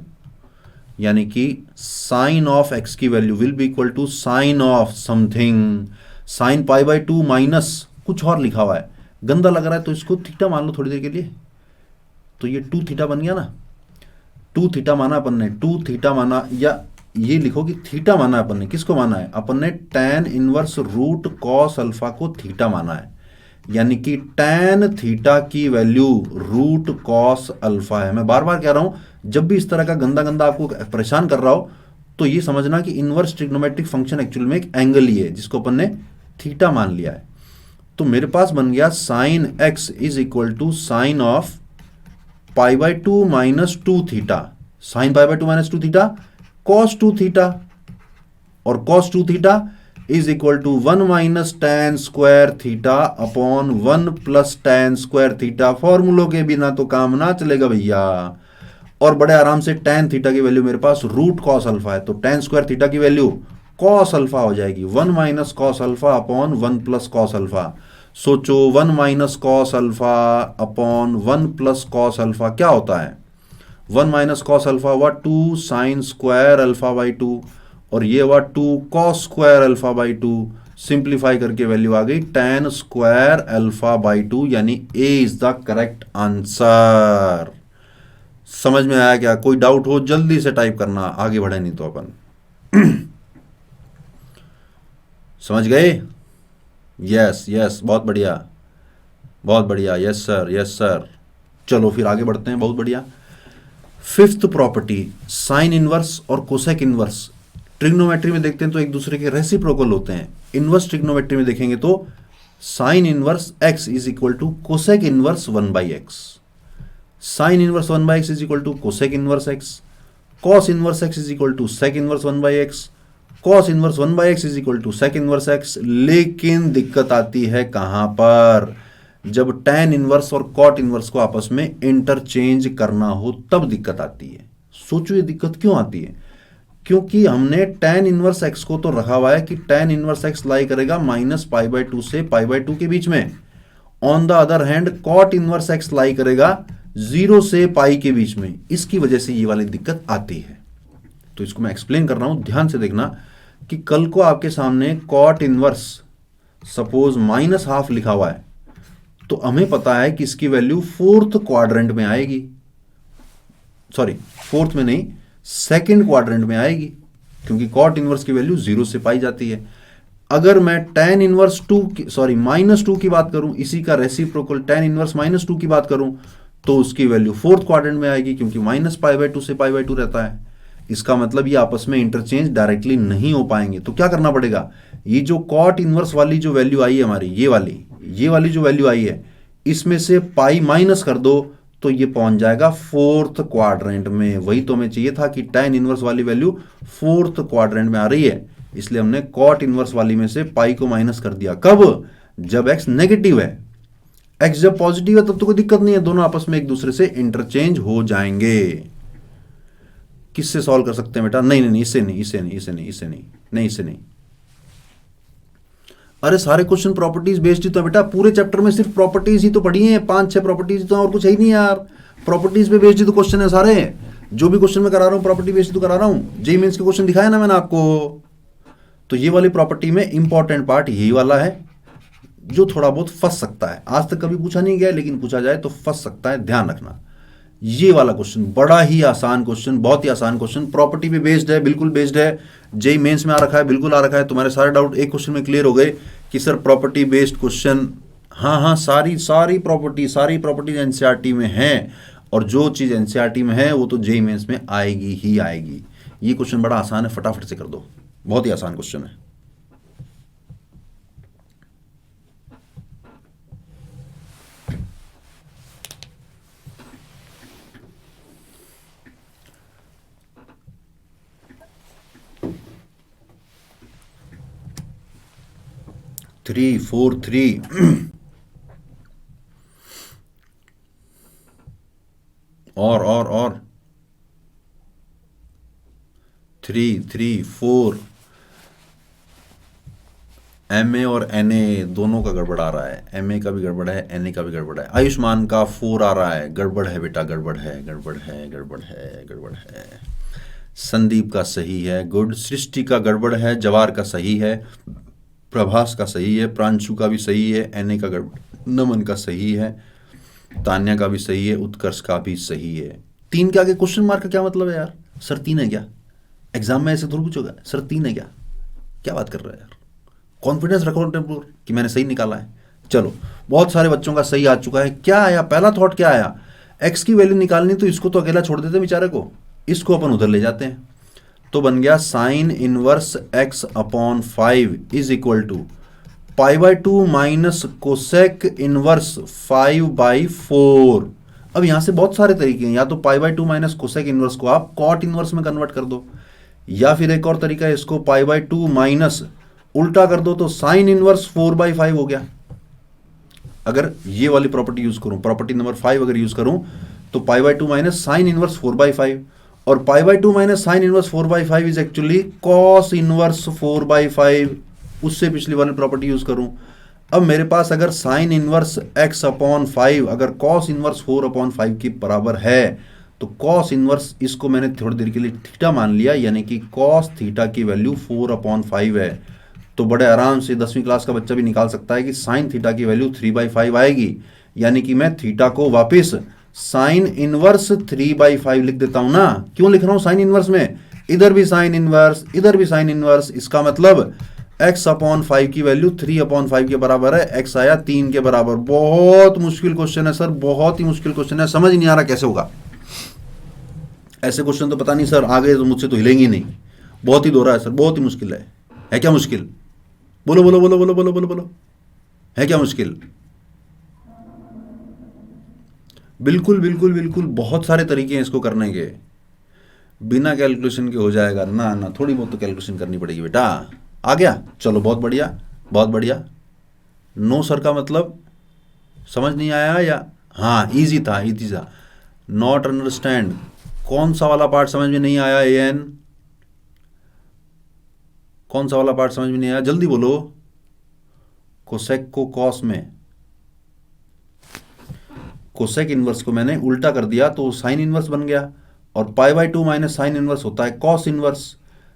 यानी कि साइन ऑफ एक्स की value will be equal to sine of something. Sine pi by 2 minus कुछ और लिखा हुआ है, गंदा लग रहा है, तो इसको थीटा मान लो थोड़ी देर के लिए। तो ये 2 थीटा बन गया ना। 2 थीटा माना अपन ने, 2 थीटा माना, या ये लिखो कि थीटा माना अपन ने। किसको माना है? अपन ने tan inverse root cos alpha को थीटा माना है, यानी कि tan थीटा की वैल्यू रूट कॉस अल्फा है। मैं बार बार कह रहा हूं, जब भी इस तरह का गंदा गंदा आपको परेशान कर रहा हो तो ये समझना कि इनवर्स ट्रिग्नोमेट्रिक फंक्शन एक्चुअल में एक एंगल ही है जिसको अपन ने थीटा मान लिया है। तो मेरे पास बन गया sine x is equal to sine of pi by 2 minus 2 theta. Sine pi by 2 minus 2 theta cos 2 theta, और cos 2 theta is equal to 1 minus tan square theta upon 1 plus tan square theta. फॉर्मूलों के बिना तो काम ना चलेगा भैया। और बड़े आराम से tan थीटा की वैल्यू मेरे पास रूट cos अल्फा है, तो tan स्क्वायर थीटा की वैल्यू cos अल्फा हो जाएगी 1 minus cos alpha upon 1 plus cos alpha. सोचो 1 minus cos alpha upon 1 plus cos alpha क्या होता है? 1 माइनस कॉस अल्फा हुआ 2 साइन स्क्वायर अल्फा बाई 2, और ये हुआ 2 cos square alpha by 2। Simplify करके वैल्यू आ गई tan स्क्वायर अल्फा बाई 2, यानी ए इज द करेक्ट आंसर। समझ में आया क्या? कोई डाउट हो जल्दी से टाइप करना, आगे बढ़े नहीं तो अपन। समझ गए? यस यस, बहुत बढ़िया बहुत बढ़िया, यस सर यस सर। चलो फिर आगे बढ़ते हैं, बहुत बढ़िया। फिफ्थ प्रॉपर्टी, साइन इनवर्स और कोसेक इनवर्स। ट्रिग्नोमेट्री में देखते हैं तो एक दूसरे के रेसिप्रोकल होते हैं। इनवर्स ट्रिग्नोमेट्री में देखेंगे तो sine inverse x is equal to cosec inverse 1/x। Sine inverse 1/x is equal to cosec inverse x। Cos inverse x is equal to sec inverse 1/x। Cos inverse 1/x is equal to sec inverse x। लेकिन दिक्कत आती है कहां पर? जब tan इनवर्स और कॉट इनवर्स को आपस में इंटरचेंज करना हो तब दिक्कत आती है। सोचो ये दिक्कत क्यों आती है? क्योंकि हमने tan इनवर्स x को तो रखा हुआ है कि tan इनवर्स x लाई करेगा -π/2 से π/2 के बीच में। On the other hand cot inverse x lie करेगा 0 से पाई के बीच में। इसकी वजह से ये वाली दिक्कत आती है। तो इसको मैं एक्सप्लेन कर रहा हूं, ध्यान से देखना कि कल को आपके सामने कॉट इनवर्स सपोज -½ लिखा हुआ है, तो हमें पता है कि इसकी वैल्यू फोर्थ क्वाड्रेंट में आएगी। सॉरी, फोर्थ में नहीं, सेकंड क्वाड्रेंट में आएगी, क्योंकि कॉट इनवर्स की वैल्यू 0 से पाई जाती है। अगर मैं tan इनवर्स -2 की बात करूं, इसी का रेसिप्रोकल tan इनवर्स -2 की बात करूं, तो उसकी वैल्यू फोर्थ क्वाड्रेंट में आएगी, क्योंकि -π/2 से π/2 रहता है। इसका मतलब ये आपस में इंटरचेंज डायरेक्टली नहीं हो पाएंगे। तो क्या करना पड़ेगा? ये जो कॉट इनवर्स वाली जो वैल्यू आई है हमारी, ये वाली जो वैल्यू आई है, इसमें से पाई माइनस कर दो तो ये पहुंच जाएगा फोर्थ क्वाड्रेंट में। वही तो हमें चाहिए था कि tan इनवर्स वाली वैल्यू फोर्थ क्वाड्रेंट में आ रही है, इसलिए हमने कॉट इनवर्स वाली में से पाई को माइनस कर दिया। कब? जब x नेगेटिव है। x जब पॉजिटिव है तब तो कोई दिक्कत नहीं है, दोनों आपस में एक दूसरे से इंटरचेंज हो जाएंगे। किससे सॉल्व कर सकते हैं बेटा? नहीं, इससे नहीं। अरे सारे क्वेश्चन प्रॉपर्टीज बेस्ड ही तो बेटा, पूरे चैप्टर में सिर्फ प्रॉपर्टीज ही तो पढ़ी हैं, 5-6 प्रॉपर्टीज तो, और कुछ है ही नहीं यार। प्रॉपर्टीज पे बेस्ड ही तो क्वेश्चन है सारे। जो भी क्वेश्चन मैं करा रहा हूं प्रॉपर्टी बेस्ड तो करा रहा हूं। जेईई मेंस के क्वेश्चन दिखाया ना मैंने आपको। तो ये वाली प्रॉपर्टी में इंपॉर्टेंट पार्ट यही वाला है, जो थोड़ा बहुत फंस सकता है। आज तक कभी पूछा नहीं गया, लेकिन पूछा जाए तो फंस सकता है, ध्यान रखना। ये वाला क्वेश्चन बड़ा ही आसान क्वेश्चन, बहुत ही आसान क्वेश्चन, प्रॉपर्टी पे बेस्ड है, बिल्कुल बेस्ड है। जेईई मेंस में आ रखा है, बिल्कुल आ रखा है। तुम्हारे सारे डाउट एक क्वेश्चन में क्लियर हो गए कि सर प्रॉपर्टी बेस्ड क्वेश्चन, हाँ, सारी प्रॉपर्टीज एनसीईआरटी में हैं, और जो चीज एनसीईआरटी में है वो तो जेईई मेंस में आएगी ही आएगी। ये क्वेश्चन बड़ा आसान है, फटाफट से कर दो, बहुत ही आसान क्वेश्चन है। थ्री 4 3 और 3 4 MA और NA दोनों का गड़बड़ आ रहा है। MA का भी गड़बड़ है, NA का भी गड़बड़ है। आयुष्मान का 4 आ रहा है, गड़बड़ है बेटा, गड़बड़ है। संदीप का सही है, गुड। सृष्टि का गड़बड़ है, जवार का सही है, प्रभास का सही है, प्रांशु का भी सही है, NA का गड़बड़, नमन का सही है, तान्या का भी सही है, उत्कर्ष का भी सही है। 3 के आगे क्वेश्चन मार्क का क्या मतलब है यार? सर 3 है क्या? एग्जाम में ऐसे थोड़ा पूछोगा, सर 3 है क्या बात कर रहा है यार? कॉन्फिडेंस रखो टेम्पोर कि मैंने सही निकाला है। चलो, बहुत सारे बच्चों का सही आ चुका है। क्या आया? पहला थॉट क्या आया? x की वैल्यू निकालनी, तो इसको तो अकेला छोड़ देते बेचारे को, इसको अपन उधर ले जाते हैं। तो बन गया sine inverse x/5 is equal to π/2 minus cosec inverse 5/4। अब यहां से बहुत सारे तरीके हैं, या तो π/2 माइनस कोसेक इनवर्स को आप कॉट इनवर्स में कन्वर्ट कर दो, या फिर एक और तरीका है, इसको π/2 माइनस उल्टा कर दो तो साइन इनवर्स 4/5 हो गया। अगर ये वाली प्रॉपर्टी यूज करूं, प्रॉपर्टी नंबर 5 अगर यूज करूं, तो π/2 माइनस साइन इनवर्स 4/5, और π/2 minus sine inverse 4/5 is actually cos inverse 4/5। उससे पिछली वाली प्रॉपर्टी यूज करूं। अब मेरे पास अगर साइन इनवर्स x/5 अगर कॉस इनवर्स 4/5 के बराबर है, तो कॉस इनवर्स, इसको मैंने थोड़ी देर के लिए थीटा मान लिया, यानी कि कॉस थीटा की वैल्यू 4/5 है। तो बड़े आराम से 10वीं क्लास का बच्चा भी निकाल सकता है कि साइन थीटा की वैल्यू 3/5 आएगी, यानी कि मैं थीटा को वापस साइन इनवर्स 3/5 लिख देता हूं ना। क्यों लिख रहा हूं साइन इनवर्स में? इधर भी साइन इनवर्स, इधर भी साइन इनवर्स, इसका मतलब x/5 की वैल्यू 3/5 के बराबर है, x आया 3 के बराबर। बहुत मुश्किल क्वेश्चन है सर, बहुत ही मुश्किल क्वेश्चन है, समझ नहीं आ रहा कैसे होगा। ऐसे क्वेश्चन तो पता नहीं सर, आ गए तो मुझसे तो हिलेंगे नहीं। बहुत ही दोहरा है सर, बहुत ही मुश्किल है क्या मुश्किल? बोलो बोलो बोलो बोलो बोलो बोलो बोलो, है क्या मुश्किल? बिल्कुल बिल्कुल बिल्कुल, बहुत सारे तरीके हैं इसको करने के, बिना कैलकुलेशन के हो जाएगा ना? ना, थोड़ी बहुत तो कैलकुलेशन करनी पड़ेगी बेटा। आ गया? चलो बहुत बढ़िया, बहुत बढ़िया। नो सर का मतलब समझ नहीं आया या? हाँ, इजी था, इजी था। नॉट अंडरस्टैंड, कौन सा वाला पार्ट समझ में नहीं आया? एन, कौन सा वाला पार्ट समझ में नहीं आया? जल्दी बोलो। कोसेक को कॉस में, कोसेक इनवर्स को मैंने उल्टा कर दिया तो साइन इनवर्स बन गया, और π/2 माइनस साइन इनवर्स होता है कॉस इनवर्स,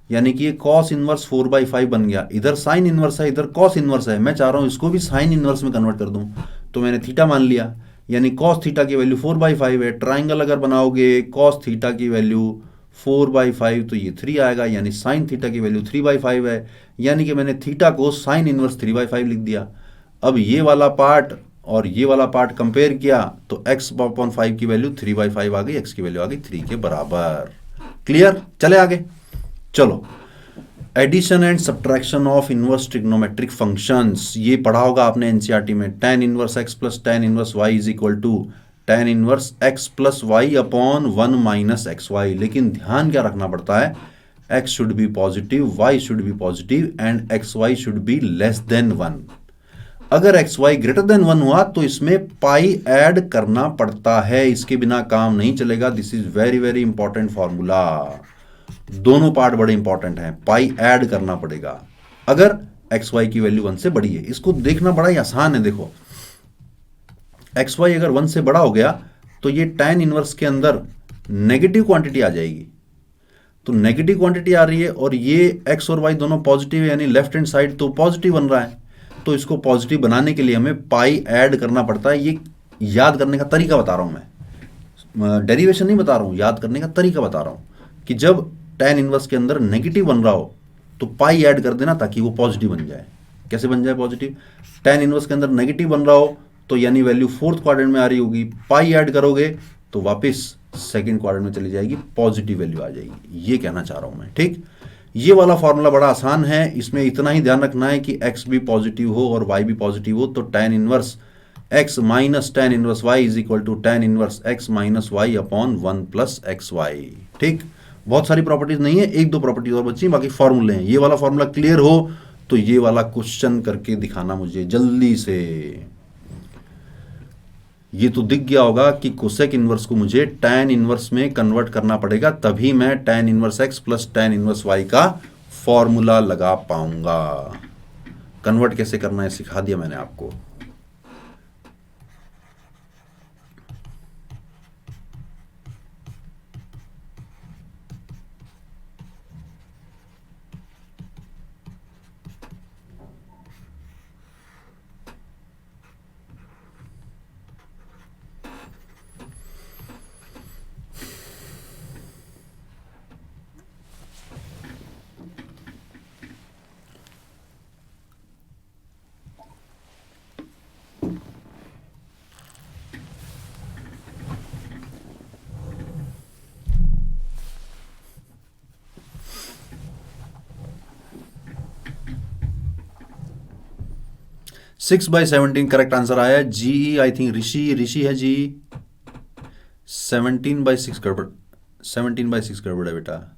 यानी कि ये कॉस इनवर्स 4/5 बन गया। इधर साइन इनवर्स है, इधर कॉस इनवर्स है, मैं चाह रहा हूं इसको भी साइन इनवर्स में कन्वर्ट कर दूं, तो मैंने थीटा मान लिया, यानी कॉस थीटा की वैल्यू 4/5 है। ट्राइंगल अगर बनाओगे कॉस थीटा की वैल्यू 4/5 तो ये 3 आएगा, यानी साइन थीटा की वैल्यू 3/5 है, यानी कि मैंने थीटा को साइन इनवर्स 3/5 लिख दिया। अब ये वाला पार्ट और ये वाला पार्ट कंपेयर किया तो x/5 की वैल्यू 3/5 आ गई, x की वैल्यू आ गई 3 के बराबर। क्लियर? चले आगे। चलो, addition and subtraction of inverse trigonometric functions, ये पढ़ा होगा आपने एनसीईआरटी में। tan inverse x plus tan inverse y is equal to tan inverse x plus y upon 1 minus x y. लेकिन ध्यान क्या रखना पड़ता है? x should be positive, y should be positive and x y should be less than 1। अगर एक्स वाई ग्रेटर देन 1 हुआ तो इसमें पाई ऐड करना पड़ता है, इसके बिना काम नहीं चलेगा। This is very very important formula. दोनों पार्ट बड़े इंपॉर्टेंट हैं, पाई ऐड करना पड़ेगा अगर एक्स वाई की वैल्यू 1 से बड़ी है। इसको देखना बड़ा ही आसान है। देखो, एक्स वाई अगर 1 से बड़ा हो गया तो ये tan इनवर्स के अंदर नेगेटिव क्वांटिटी आ जाएगी। तो नेगेटिव क्वांटिटी आ रही है और ये एक्स और वाई दोनों पॉजिटिव है, यानी लेफ्ट हैंड साइड तो पॉजिटिव बन रहा है। तो इसको पॉजिटिव बनाने के लिए हमें पाई ऐड करना पड़ता है। ये याद करने का तरीका बता रहा हूं मैं, डेरिवेशन नहीं बता रहा हूं, याद करने का तरीका बता रहा हूं कि जब tan इनवर्स के अंदर नेगेटिव बन रहा हो तो पाई ऐड कर देना ताकि वो पॉजिटिव बन जाए। कैसे बन जाए पॉजिटिव? tan इनवर्स के अंदर नेगेटिव बन रहा हो तो यानी वैल्यू फोर्थ क्वाड्रेंट में आ रही होगी, पाई ऐड करोगे तो वापस सेकंड क्वाड्रेंट में चली जाएगी, पॉजिटिव वैल्यू आ जाएगी। ये कहना चाह रहा हूं मैं, ठीक। ये वाला फॉर्मूला बड़ा आसान है, इसमें इतना ही ध्यान रखना है कि x भी पॉजिटिव हो और y भी पॉजिटिव हो, तो tan inverse x minus tan inverse y is equal to tan inverse x minus y upon 1 plus x y. ठीक, बहुत सारी प्रॉपर्टीज नहीं है, एक दो प्रॉपर्टीज और बची, बाकी फॉर्मूले हैं। ये वाला फॉर्मूला क्लियर हो तो ये वाला क्वेश्चन करके दिखाना मुझे जल्दी से। ये तो दिख गया होगा कि कोसेक इनवर्स को मुझे tan इनवर्स में कन्वर्ट करना पड़ेगा, तभी मैं tan inverse x plus tan inverse y का फॉर्मूला लगा पाऊंगा। कन्वर्ट कैसे करना है सिखा दिया मैंने आपको। सिक्स बाई 17 करेक्ट आंसर आया जी। आई थिंक ऋषि है जी। 17/6 गड़बड़, 17/6 गड़बड़ है बेटा।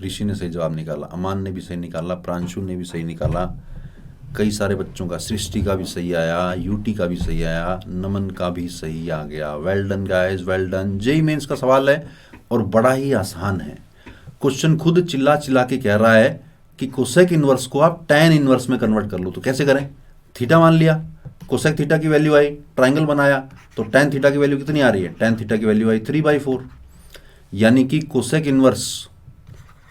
ऋषि ने सही जवाब निकाला, अमान ने भी सही निकाला, प्रांशु ने भी सही निकाला, कई सारे बच्चों का, सृष्टि का भी सही आया, यूटी का भी सही आया, नमन का भी सही आ गया। Well done guys, well done. JEE Mains का सवाल है और बड़ा ही आसान है। क्वेश्चन खुद चिल्ला चिल्ला के कह रहा है कि कोसेक इनवर्स को आप tan इनवर्स में कन्वर्ट कर लो। तो कैसे करें? थीटा मान लिया, कोसेक थीटा की वैल्यू आई, ट्राइंगल बनाया, तो tan थीटा की वैल्यू कितनी आ रही है? tan थीटा की वैल्यू आई 3/4, यानी कि कोसेक इनवर्स,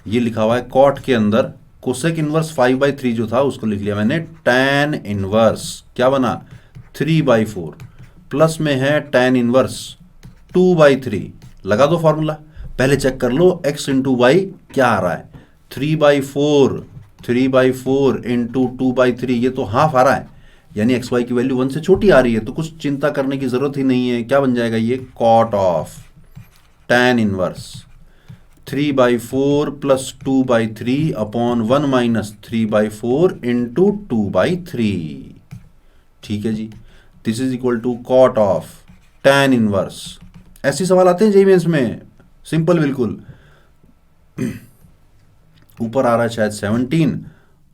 ये लिखा हुआ है कॉट के अंदर, कोसेक इनवर्स 5/3 जो था उसको लिख लिया मैंने tan इनवर्स, क्या बना? 3/4, प्लस में है tan इनवर्स 2/3। लगा दो फॉर्मूला, पहले चेक कर लो x इंटू वाई क्या आ रहा है। 3/4 इंटू 2/3, ये तो हाफ आ रहा है, यानी एक्स वाई की वैल्यू 1 से छोटी आ रही है, तो कुछ चिंता करने की जरूरत ही नहीं है। क्या बन जाएगा ये? Cot of tan inverse 3/4 plus 2/3 upon 1 minus 3/4 into 2/3। ठीक है जी, this is equal to cot of tan inverse. ऐसे सवाल आते हैं जेईई मेंस में, सिंपल बिल्कुल। ऊपर आ रहा है शायद 17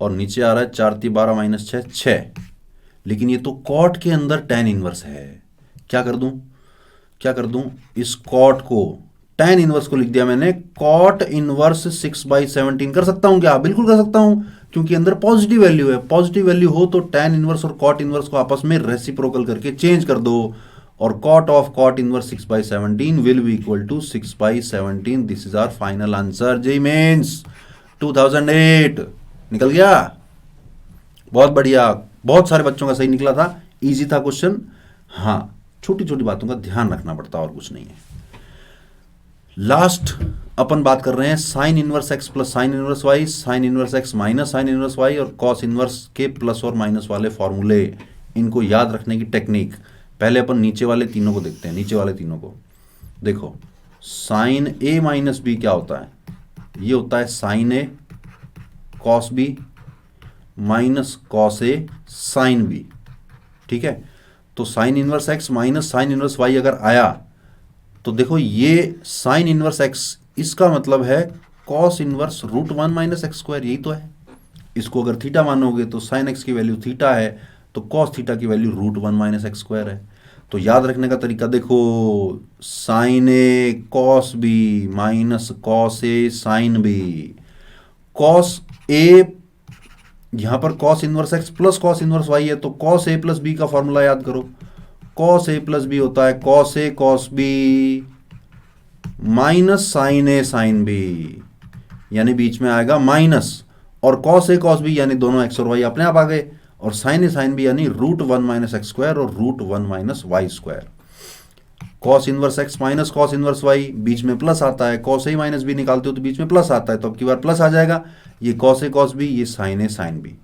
और नीचे आ रहा है 4×3 = 12 - 6 6, लेकिन ये तो कॉट के अंदर tan इनवर्स है। क्या कर दूं? क्या कर दूं? इस कॉट को, tan इनवर्स को लिख दिया मैंने कॉट इनवर्स 6/17। कर सकता हूं क्या? बिल्कुल कर सकता हूं, क्योंकि अंदर पॉजिटिव वैल्यू है। पॉजिटिव वैल्यू हो तो tan इनवर्स और कॉट इनवर्स को आपस में रेसिप्रोकल करके चेंज कर दो, और cot of cot inverse 6/17 will be equal to 6/17। This is our final answer JEE Mains 2008। निकल गया? बहुत बढ़िया, बहुत सारे बच्चों का सही निकला था, इजी था क्वेश्चन। हाँ, छोटी छोटी बातों का ध्यान रखना पड़ता और कुछ नहीं है। लास्ट अपन बात कर रहे हैं sine inverse x plus sine inverse y, sine inverse x minus sine inverse y, और कॉस इनवर्स के प्लस और माइनस वाले फॉर्मूले, इनको याद रखने की टेक्निक। पहले अपन नीचे वाले तीनों को देखते हैं। नीचे वाले तीनों को देखो, साइन ए माइनस बी क्या होता है? ये होता है साइन ए कॉस बी माइनस कॉस ए साइन बी। ठीक है, तो sine inverse x minus sine inverse y अगर आया तो देखो ये साइन इनवर्स एक्स, इसका मतलब है cos inverse √1 minus x square, यही तो है। इसको अगर थीटा मानोगे तो साइन एक्स की वैल्यू थीटा है, तो कॉस थीटा की वैल्यू √1 माइनस एक्स स्क्वायर है। तो याद रखने का तरीका देखो, sine A cos B minus cos A sine B. Cos A, यहां पर cos inverse x plus cos inverse y है, तो कॉस ए प्लस बी का फॉर्मूला याद करो। कॉस ए प्लस बी होता है cos A cos B minus sine A sine B, यानी बीच में आएगा माइनस, और कॉस ए कॉस बी यानी दोनों एक्स और वाई अपने आप आ गए, और साइन ए साइन बी यानी √1 माइनस एक्स स्क्वायर और √1 minus y square. Cos inverse x minus cos inverse y, बीच में प्लस आता है, कॉस ए माइनस बी निकालते हो तो बीच में प्लस आता है, तो अब की बार प्लस आ जाएगा। ये कॉस ए कॉस बी, ये साइन ए साइन बी।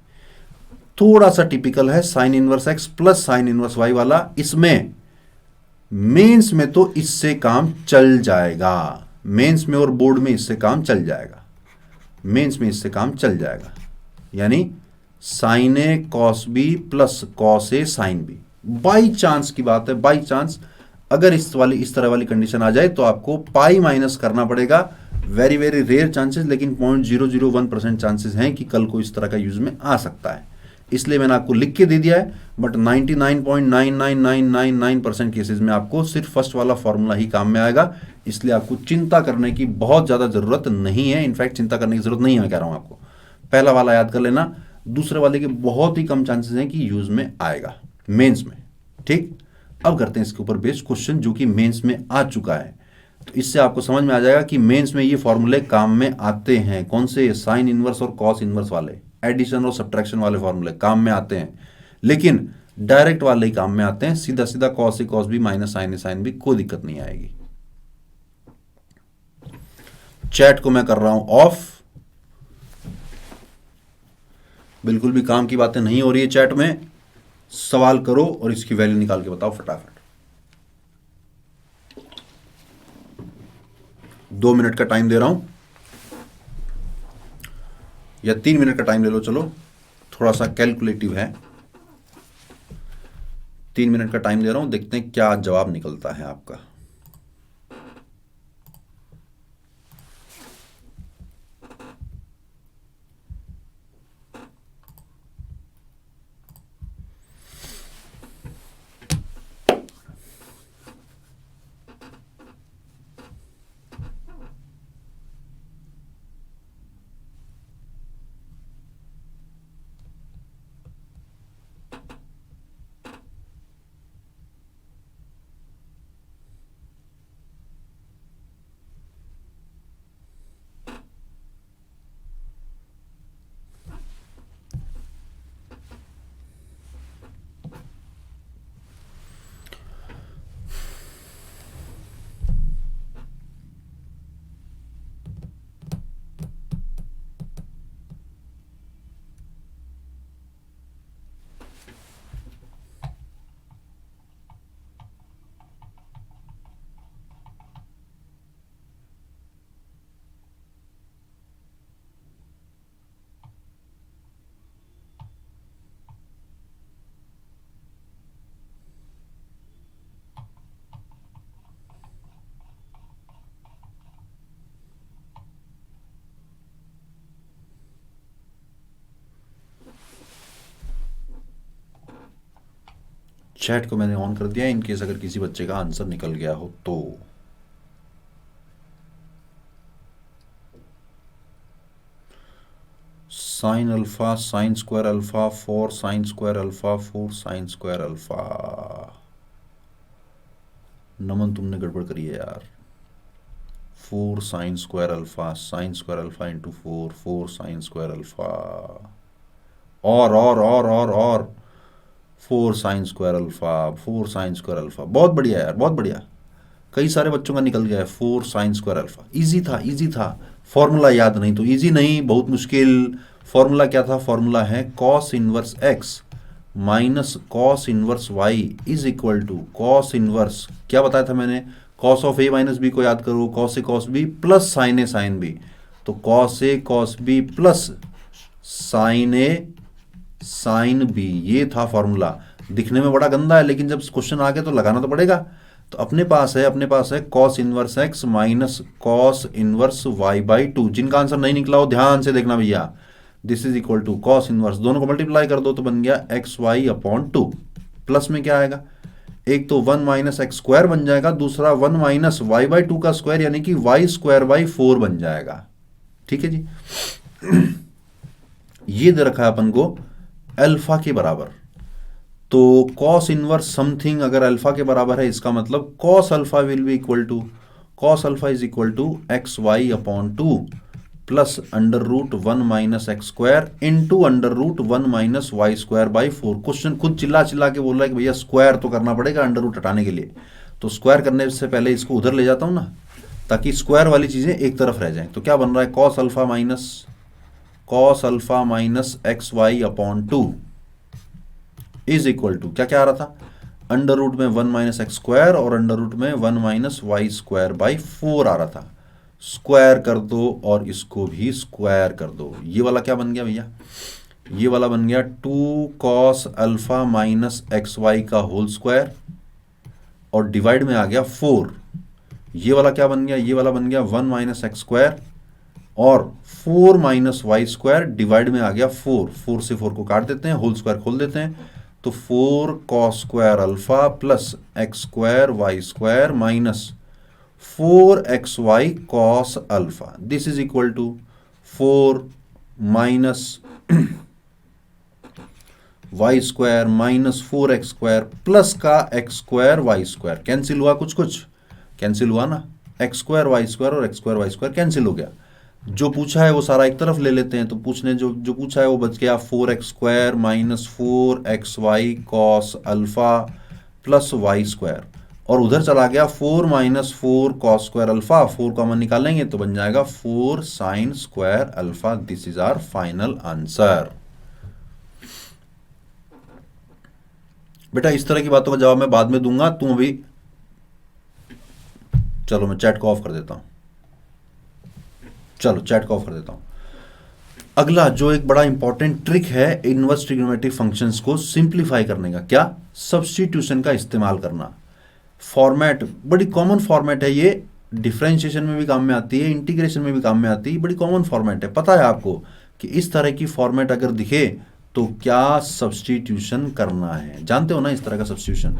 थोड़ा सा टिपिकल है sine inverse x plus sine inverse y वाला, इसमें मेंस में तो इससे काम चल जाएगा, मेंस में और बोर्ड में इससे काम चल जाएगा, मेंस में इससे काम चल जाएगा, यानी sine A cos B plus cos A sine B. By chance की बात है, बाई चांस अगर इस तरह वाली कंडीशन आ जाए तो आपको पाई माइनस करना पड़ेगा। वेरी वेरी रेयर चांसेस, लेकिन 0.001% चांसेस हैं कि कल को इस तरह का यूज में आ सकता है, इसलिए मैंने आपको लिख के दे दिया है। बट 99.99999% केसेस में आपको सिर्फ फर्स्ट वाला फॉर्मूला ही काम में आएगा, इसलिए आपको चिंता करने की बहुत ज़्यादा ज़रूरत नहीं है। इनफैक्ट चिंता करने की ज़रूरत नहीं है, मैं कह रहा हूँ आपको। पहला वाला याद कर लेना, दूसरे वाले के बहुत ही कम चांसेस हैं कि यूज में आएगा मेंस में। ठीक, अब करते हैं इसके ऊपर बेस्ड क्वेश्चन जो कि मेंस में आ चुका है, तो इससे आपको समझ में आ जाएगा कि मेंस में ये फॉर्मूले काम में आते हैं। कौन से? साइन इनवर्स और कॉस इनवर्स वाले, एडिशन और सब्ट्रैक्शन वाले फॉर्मूले काम में आते हैं, लेकिन डायरेक्ट वाले ही काम में आते हैं। सीधा सीधा cos A cos B minus sine A sine B, कोई दिक्कत नहीं आएगी। चैट को मैं कर रहा हूं ऑफ, बिल्कुल भी काम की बातें नहीं हो रही है चैट में। सवाल करो और इसकी वैल्यू निकाल के बताओ फटाफट। 2 मिनट का टाइम दे रहा हूं, या 3 मिनट का टाइम ले लो, चलो थोड़ा सा कैलकुलेटिव है। 3 मिनट का टाइम दे रहा हूं, देखते हैं क्या जवाब निकलता है आपका। चैट को मैंने ऑन कर दिया इन केस अगर किसी बच्चे का आंसर निकल गया हो तो। Sine alpha sine square alpha 4 sine square alpha 4 sine square alpha. Naman तुमने गड़बड़ करी है यार। 4 sine square alpha into 4 sine square alpha और 4 sine square alpha 4 sine square alpha. बहुत बढ़िया यार, बहुत बढ़िया। कई सारे बच्चों का निकल गया है 4 साइन स्क्वायर अल्फा। इजी था, इजी था। फॉर्मूला याद नहीं तो इजी नहीं, बहुत मुश्किल। फॉर्मूला क्या था? फॉर्मूला है cos inverse x minus cos inverse y is equal to cos inverse, क्या बताया था मैंने? Cos of A minus B को याद करो, कॉस ए कॉस बी प्लस साइन ए साइन बी। तो कॉस ए कॉस बी प्लस साइन ए साइन बी, ये था फॉर्मूला। दिखने में बड़ा गंदा है लेकिन जब क्वेश्चन आ गया तो लगाना तो पड़ेगा। तो अपने पास है cos inverse x minus cos inverse y by two. जिनका आंसर नहीं निकला हो ध्यान से देखना भैया। This is equal to cos inverse, दोनों को मल्टीप्लाई कर दो तो बन गया x y upon two. Plus में क्या आएगा? एक तो 1 माइनस एक्स स्क्वायर बन जाएगा, दूसरा 1 माइनस वाई बाई टू का स्क्वायर यानी कि वाई स्क्वायर बाई 4 बन जाएगा। ठीक है जी। ये दे रखा है अपन को अल्फा के बराबर। तो कॉस इनवर्स समथिंग अगर अल्फा के बराबर है इसका मतलब cos alpha will be equal to cos alpha is equal to x y upon two plus under root 1 minus x square into under root 1 minus y square by 4। Question खुद चिल्ला चिल्ला के बोल रहा है कि भैया स्क्वायर तो करना पड़ेगा अंडर रूट हटाने के लिए। तो स्क्वायर करने से पहले इसको उधर ले जाता हूं ना, ताकि स्क्वायर वाली चीजें एक तरफ रह जाएं। तो क्या बन रहा है? Cos alpha minus x y upon two is equal to क्या क्या आ रहा था? अंडर रूट में 1 माइनस एक्स स्क्वायर और अंडर रूट में 1 माइनस वाई स्क्वायर बाई 4 आ रहा था। स्क्वायर कर दो और इसको भी स्क्वायर कर दो। ये वाला क्या बन गया भैया? ये वाला बन गया 2 cos alpha minus x y का होल स्क्वायर और डिवाइड में आ गया 4। ये वाला क्या बन गया? ये वाला बन गया 1 माइनस एक्स स्क्वायर और 4 माइनस वाई स्क्वायर डिवाइड में आ गया 4। 4 से 4 को काट देते हैं, होल स्क्वायर खोल देते हैं। तो 4 cos square alpha plus x square y square minus 4 x y cos alpha. This is equal to 4 minus y square minus 4 x square plus का x square y square. Cancel हुआ, कुछ कैंसिल हुआ ना। एक्स स्क्वायर वाई स्क्वायर और x square y square cancel हो गया। जो पूछा है वो सारा एक तरफ ले लेते हैं। तो पूछने जो जो पूछा है वो बच गया 4 x square minus 4 x y cos alpha plus y square, और उधर चला गया 4 minus 4 cos square alpha. 4 common निकालेंगे तो बन जाएगा 4 sine square alpha. This is our final answer. बेटा इस तरह की बातों का जवाब मैं बाद में दूंगा, तुम अभी चलो मैं चैट को ऑफ कर देता हूं। चलो चैट को ऑफ कर देता हूं। अगला जो एक बड़ा इंपॉर्टेंट ट्रिक है इनवर्स ट्रिग्नोमेट्रिक फंक्शंस को सिंप्लीफाई करने का, क्या? सब्स्टिट्यूशन का इस्तेमाल करना। फॉर्मेट बड़ी कॉमन फॉर्मेट है ये, डिफरेंशिएशन में भी काम में आती है, इंटीग्रेशन में भी काम में आती है। बड़ी कॉमन फॉर्मेट है। पता है आपको कि इस तरह की फॉर्मेट अगर दिखे तो क्या सब्स्टिट्यूशन करना है? जानते हो ना इस तरह का सब्स्टिट्यूशन।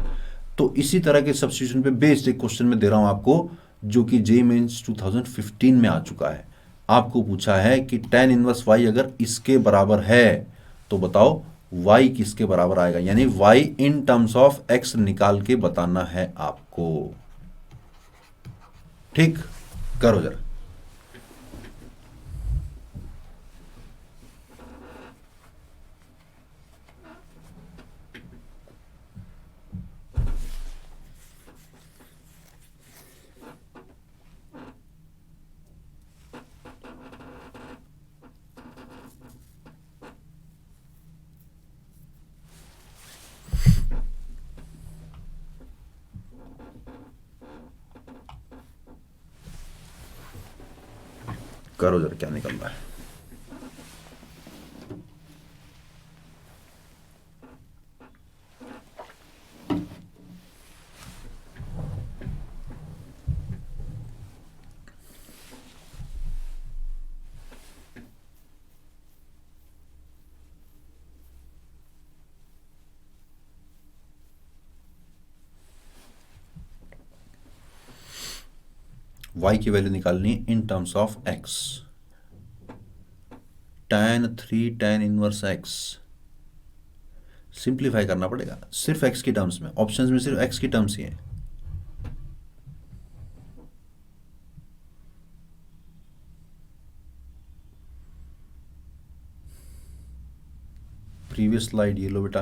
तो इसी तरह के सब्स्टिट्यूशन पे बेस्ड एक क्वेश्चन में दे रहा हूं आपको, जो कि जे मेंस 2015 में आ चुका है। आपको पूछा है कि tan इनवर्स y अगर इसके बराबर है तो बताओ y किसके बराबर आएगा, यानी y in terms of x निकाल के बताना है आपको। ठीक, करो जरा। करो जरा क्या निकल रहा है। y की वैल्यू निकालनी है in terms of x, tan 3 tan inverse x, simplify करना पड़ेगा सिर्फ x की टर्म्स में, ऑप्शंस में सिर्फ x की टर्म्स ही है। प्रीवियस स्लाइड ये लो बेटा,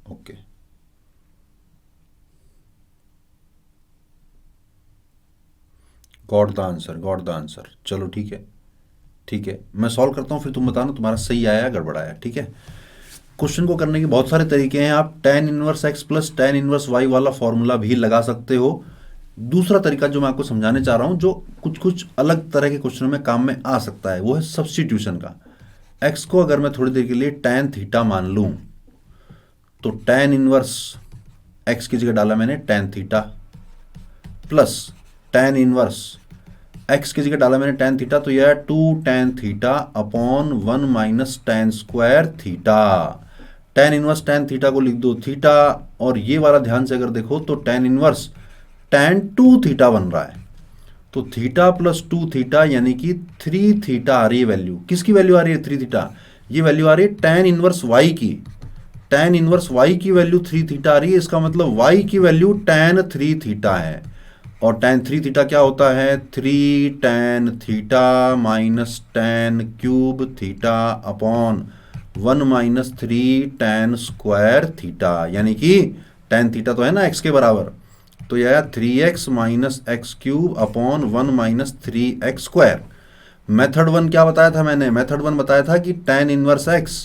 okay got the answer, got the answer. चलो ठीक है, ठीक है, मैं सॉल्व करता हूँ, फिर तुम बताना तुम्हारा सही आया या गड़बड़ आया। ठीक है, क्वेश्चन को करने के बहुत सारे तरीके हैं। आप tan inverse x plus tan inverse y वाला फॉर्मूला भी लगा सकते हो। दूसरा तरीका जो मैं आपको समझाने चाह रहा हूँ, जो कुछ कुछ अलग तरह के क्वेश्चनों में काम में आ सकता है, वो है सब्स्टिट्यूशन का। x को अगर मैं थोड़ी देर के लिए tan थीटा मान लूँ, तो tan इनवर्स x की जगह डाला मैंने tan theta, plus tan inverse x की जगह डाला मैंने tan थीटा, तो यह 2 tan theta upon 1 minus tan square theta. tan inverse tan theta को लिख दो थीटा, और ये वाला ध्यान से अगर देखो तो tan इनवर्स tan 2 थीटा बन रहा है। तो थीटा प्लस 2 थीटा यानी कि 3 थीटा आ रही है वैल्यू। किसकी वैल्यू आ रही है 3 थीटा? ये वैल्यू आ रही है tan इनवर्स y की। tan इनवर्स y की वैल्यू 3 थीटा आ रही है, इसका मतलब y की वैल्यू tan 3 थीटा है। और tan 3 थीटा क्या होता है? 3 tan theta minus tan cube theta upon 1 minus 3 tan square theta, यानी कि tan थीटा तो है ना x के बराबर, तो यह 3x minus x cube upon 1 minus 3x square. Method 1 क्या बताया था मैंने? मेथड 1 बताया था कि tan inverse x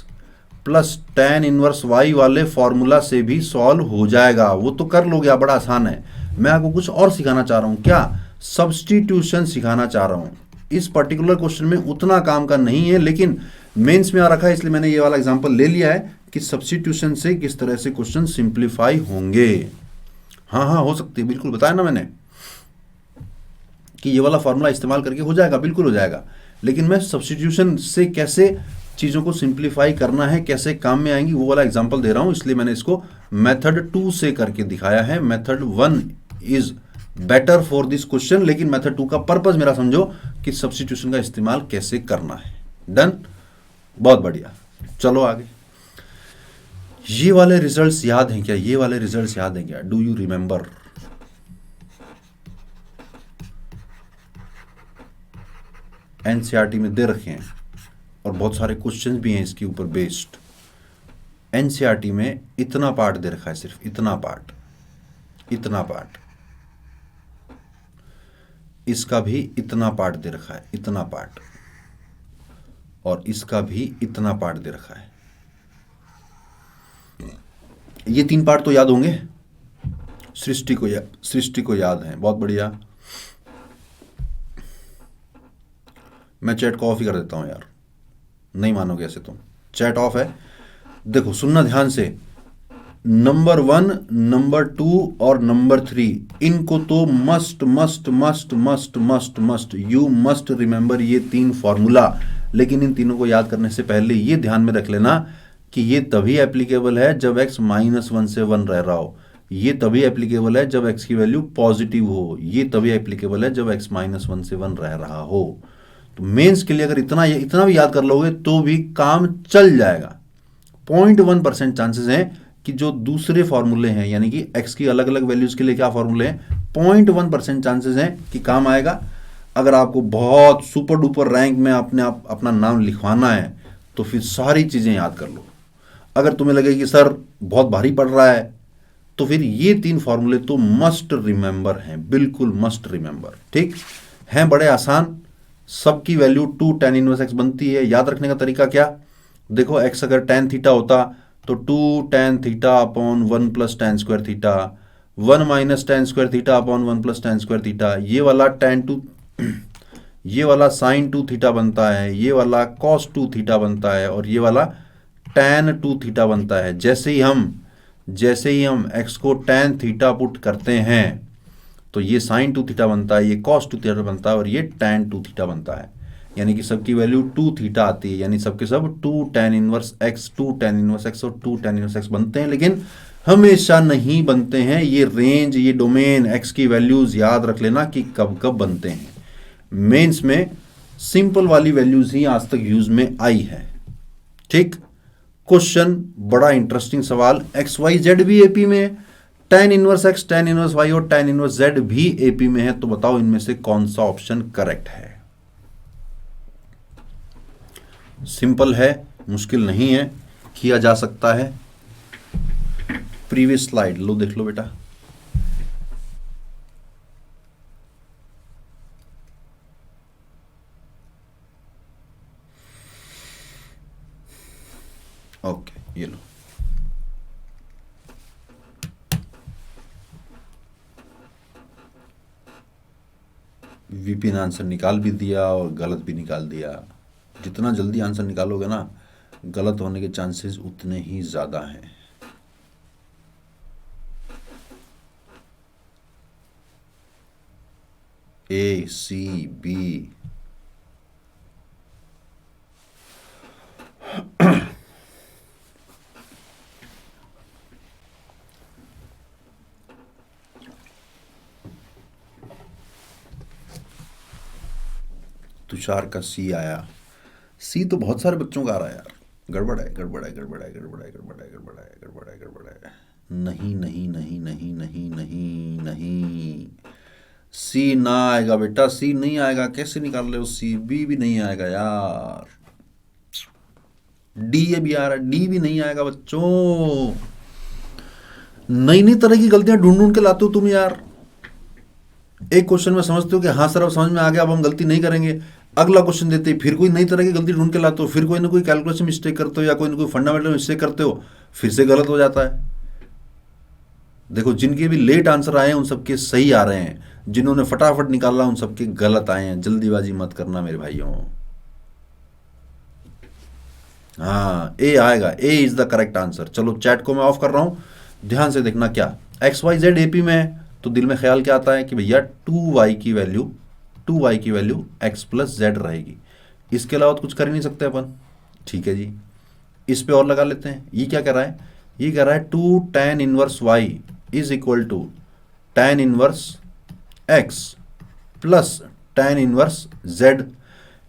plus tan inverse y वाले फॉर्मूला से भी सॉल्व हो जाएगा, वो तो कर लोगे, बड़ा आसान है। मैं आपको कुछ और सिखाना चाह रहा हूं। क्या? सब्स्टिट्यूशन सिखाना चाह रहा हूं। इस पर्टिकुलर क्वेश्चन में उतना काम का नहीं है, लेकिन मेंस में आ रखा है, इसलिए मैंने ये वाला एग्जांपल ले लिया है कि सब्स्टिट्यूशन से किस तरह से क्वेश्चन सिंप्लीफाई होंगे। हाँ हाँ, हो सकती है, बिल्कुल बताया ना मैंने कि ये वाला फॉर्मूला इस्तेमाल करके हो जाएगा, बिल्कुल हो जाएगा। लेकिन मैं सब्स्टिट्यूशन से कैसे चीज़ों को सिंप्लीफाई करना है, कैसे काम में आएंगी, वो वाला एग्जांपल दे रहा हूं, इसलिए मैंने इसको मेथड 2 से करके दिखाया है। Method 1 is better for this question, लेकिन मेथड 2 का पर्पज मेरा समझो कि सब्स्टिट्यूशन का इस्तेमाल कैसे करना है। डन, बहुत बढ़िया। चलो आगे। ये वाले रिजल्ट्स याद हैं क्या? ये वाले रिजल्ट्स याद हैं क्या? Do you remember? एनसीईआरटी में दे रखे हैं और बहुत सारे क्वेश्चंस भी हैं इसके ऊपर बेस्ड। एनसीईआरटी में इतना पार्ट दे रखा है, सिर्फ इतना पार्ट, इतना पार्ट, इसका भी इतना पार्ट दे रखा है, इतना पार्ट, और इसका भी इतना पार्ट दे रखा है। ये 3 पार्ट तो याद होंगे, सृष्टि को याद है, बहुत बढ़िया। मैं चैट को ऑफ ही कर देता हूं यार, नहीं मानोगे ऐसे तुम। चैट ऑफ है, देखो सुनना ध्यान से। नंबर 1, नंबर 2 और नंबर 3, इनको तो must must must must must must you must remember, ये 3 फॉर्मूला। लेकिन इन तीनों को याद करने से पहले ये ध्यान में रख लेना कि ये तभी एप्लीकेबल है जब x -1 से 1 रह रहा हो, ये तभी एप्लीकेबल है जब x की वैल्यू पॉजिटिव हो, ये तभी एप्लीकेबल है जब x -1 से 1 रह रहा हो। तो मेंस के लिए अगर इतना भी याद कर लोगे तो भी काम चल जाएगा। 0.1% चांसेस हैं कि जो दूसरे फॉर्मूले हैं, यानी कि x की अलग अलग वैल्यूज के लिए क्या फॉर्मूले हैं, 0.1% चांसेस हैं कि काम आएगा। अगर आपको बहुत सुपर डुपर रैंक में अपना नाम लिखवाना है तो फिर सारी चीजें याद कर लो। अगर तुम्हें लगे कि सर बहुत भारी पड़ रहा है, तो फिर ये 3 फॉर्मूले तो मस्ट रिमेंबर हैं, बिल्कुल मस्ट रिमेंबर। ठीक हैं, बड़े आसान। सबकी वैल्यू 2 tan इनवर्स x बनती है। याद रखने का तरीका क्या? देखो x अगर tan थीटा होता तो 2 tan theta upon 1 plus tan square theta, 1 minus tan square theta upon 1 plus tan square theta, ये वाला tan 2 ये वाला sin 2 थीटा बनता है, ये वाला cos 2 थीटा बनता है, और ये वाला tan 2 थीटा बनता है। जैसे ही हम x को tan थीटा पुट करते हैं तो ये sin 2 थीटा बनता है, ये cos 2 थीटा बनता है, और ये tan 2 थीटा बनता है। यानी कि सबकी वैल्यू 2 थीटा आती है, यानी सबके सब 2 tan inverse x, 2 tan inverse x और 2 tan इनवर्स एक्स बनते हैं, लेकिन हमेशा नहीं बनते हैं। ये रेंज, ये डोमेन, एक्स की वैल्यूज याद रख लेना कि कब कब बनते हैं। मेंस में सिंपल वाली वैल्यूज ही आज तक यूज में आई है। ठीक, क्वेश्चन बड़ा इंटरेस्टिंग सवाल, एक्स वाई जेड भी एपी में है, tan inverse x, tan inverse y और tan इनवर्स जेड भी एपी में है, तो बताओ इनमें से कौन सा ऑप्शन करेक्ट है। सिंपल है, मुश्किल नहीं है, किया जा सकता है। प्रीवियस स्लाइड लो, देख लो बेटा। ओके, ये लो। वीपी ने आंसर निकाल भी दिया और गलत भी निकाल दिया। जितना जल्दी आंसर निकालोगे ना, गलत होने के चांसेस उतने ही ज़्यादा हैं। ए, सी, बी, तुषार का सी आया। सी तो बहुत सारे बच्चों का आ रहा है यार। गड़बड़ है, गड़बड़ है, गड़बड़ है, गड़बड़ है, गड़बड़ है, गड़बड़ है, गड़बड़ है, गड़बड़ है। नहीं नहीं नहीं नहीं नहीं नहीं नहीं, सी ना आएगा बेटा, सी नहीं आएगा। कैसे निकाल रहे हो सी? बी भी नहीं आएगा यार। डी ये भी आ रहा है, डी भी नहीं आएगा बच्चों। नई नई तरह की गलतियां ढूंढ ढूंढ के लाते हो तुम यार। एक क्वेश्चन में समझते हो कि हाँ सर अब समझ में आ गया, अब हम गलती नहीं करेंगे। अगला क्वेश्चन देते ही फिर कोई नई तरह की गलती ढूंढ के लाते हो, फिर कोई ना कोई कैलकुलेशन मिस्टेक करते हो या कोई ना कोई फंडामेंटल मिस्टेक करते हो, फिर से गलत हो जाता है। देखो, जिनके भी लेट आंसर आए हैं उन सबके सही आ रहे हैं, जिन्होंने फटाफट निकाला उन सबके गलत आए हैं। जल्दीबाजी मत करना मेरे भाइयों। हाँ, ए आएगा, ए इज द करेक्ट आंसर। चलो चैट को मैं ऑफ कर रहा हूं, ध्यान से देखना। क्या एक्स वाई जेड एपी में है तो दिल में ख्याल क्या आता है कि भैया 2y की वैल्यू x प्लस जेड रहेगी। इसके अलावा तो कुछ कर ही नहीं सकते अपन। ठीक है जी, इस पे और लगा लेते हैं। ये क्या कह रहा है? ये कह रहा है 2 tan inverse y is equal to tan inverse x plus tan inverse z।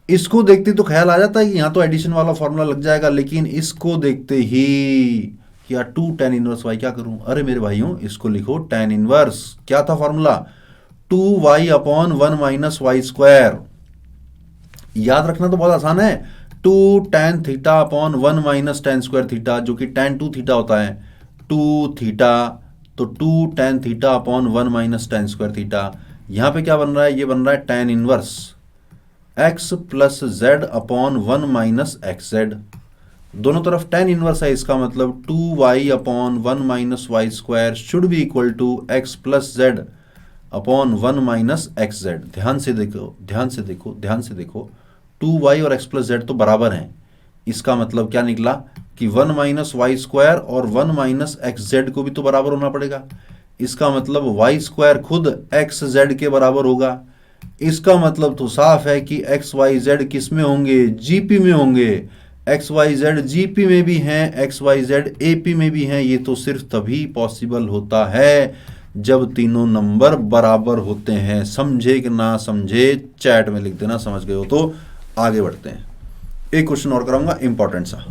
इसको देखते तो ख्याल आ जाता है कि यहाँ तो एडिशन वाला फॉर्मूला लग जाएगा, लेकिन इसको देखते ही या 2 tan इनवर्स y क्या करूं? अरे मेरे भाइयों, इसको लिखो tan इनवर्स, क्या था formula? 2y upon 1 minus y square. याद रखना तो बहुत आसान है। 2 tan theta upon 1 minus tan square theta, जो कि tan 2 थीटा होता है। 2 थीटा, तो 2 tan theta upon 1 minus tan square theta. यहां पे क्या बन रहा है? ये बन रहा है tan inverse x plus z upon 1 minus x z. दोनों तरफ tan इनवर्स है, इसका मतलब 2y upon 1 minus y square should be equal to x plus z upon 1 minus x z. ध्यान से देखो, ध्यान से देखो, ध्यान से देखो, 2y और x प्लस जेड तो बराबर हैं। इसका मतलब क्या निकला कि 1 माइनस वाई स्क्वायर और 1 माइनस एक्स जेड को भी तो बराबर होना पड़ेगा। इसका मतलब वाई स्क्वायर खुद एक्स जेड के बराबर होगा। इसका मतलब तो साफ है कि एक्स वाई जेड किस में होंगे? जीपी में होंगे। एक्स वाई जेड जीपी में भी हैं, एक्स वाई जेड एपी में भी हैं। ये तो सिर्फ तभी पॉसिबल होता है जब तीनों नंबर बराबर होते हैं। समझे कि ना समझे? चैट में लिख देना, समझ गए हो तो। आगे बढ़ते हैं, एक क्वेश्चन और कराऊंगा इंपॉर्टेंट सा।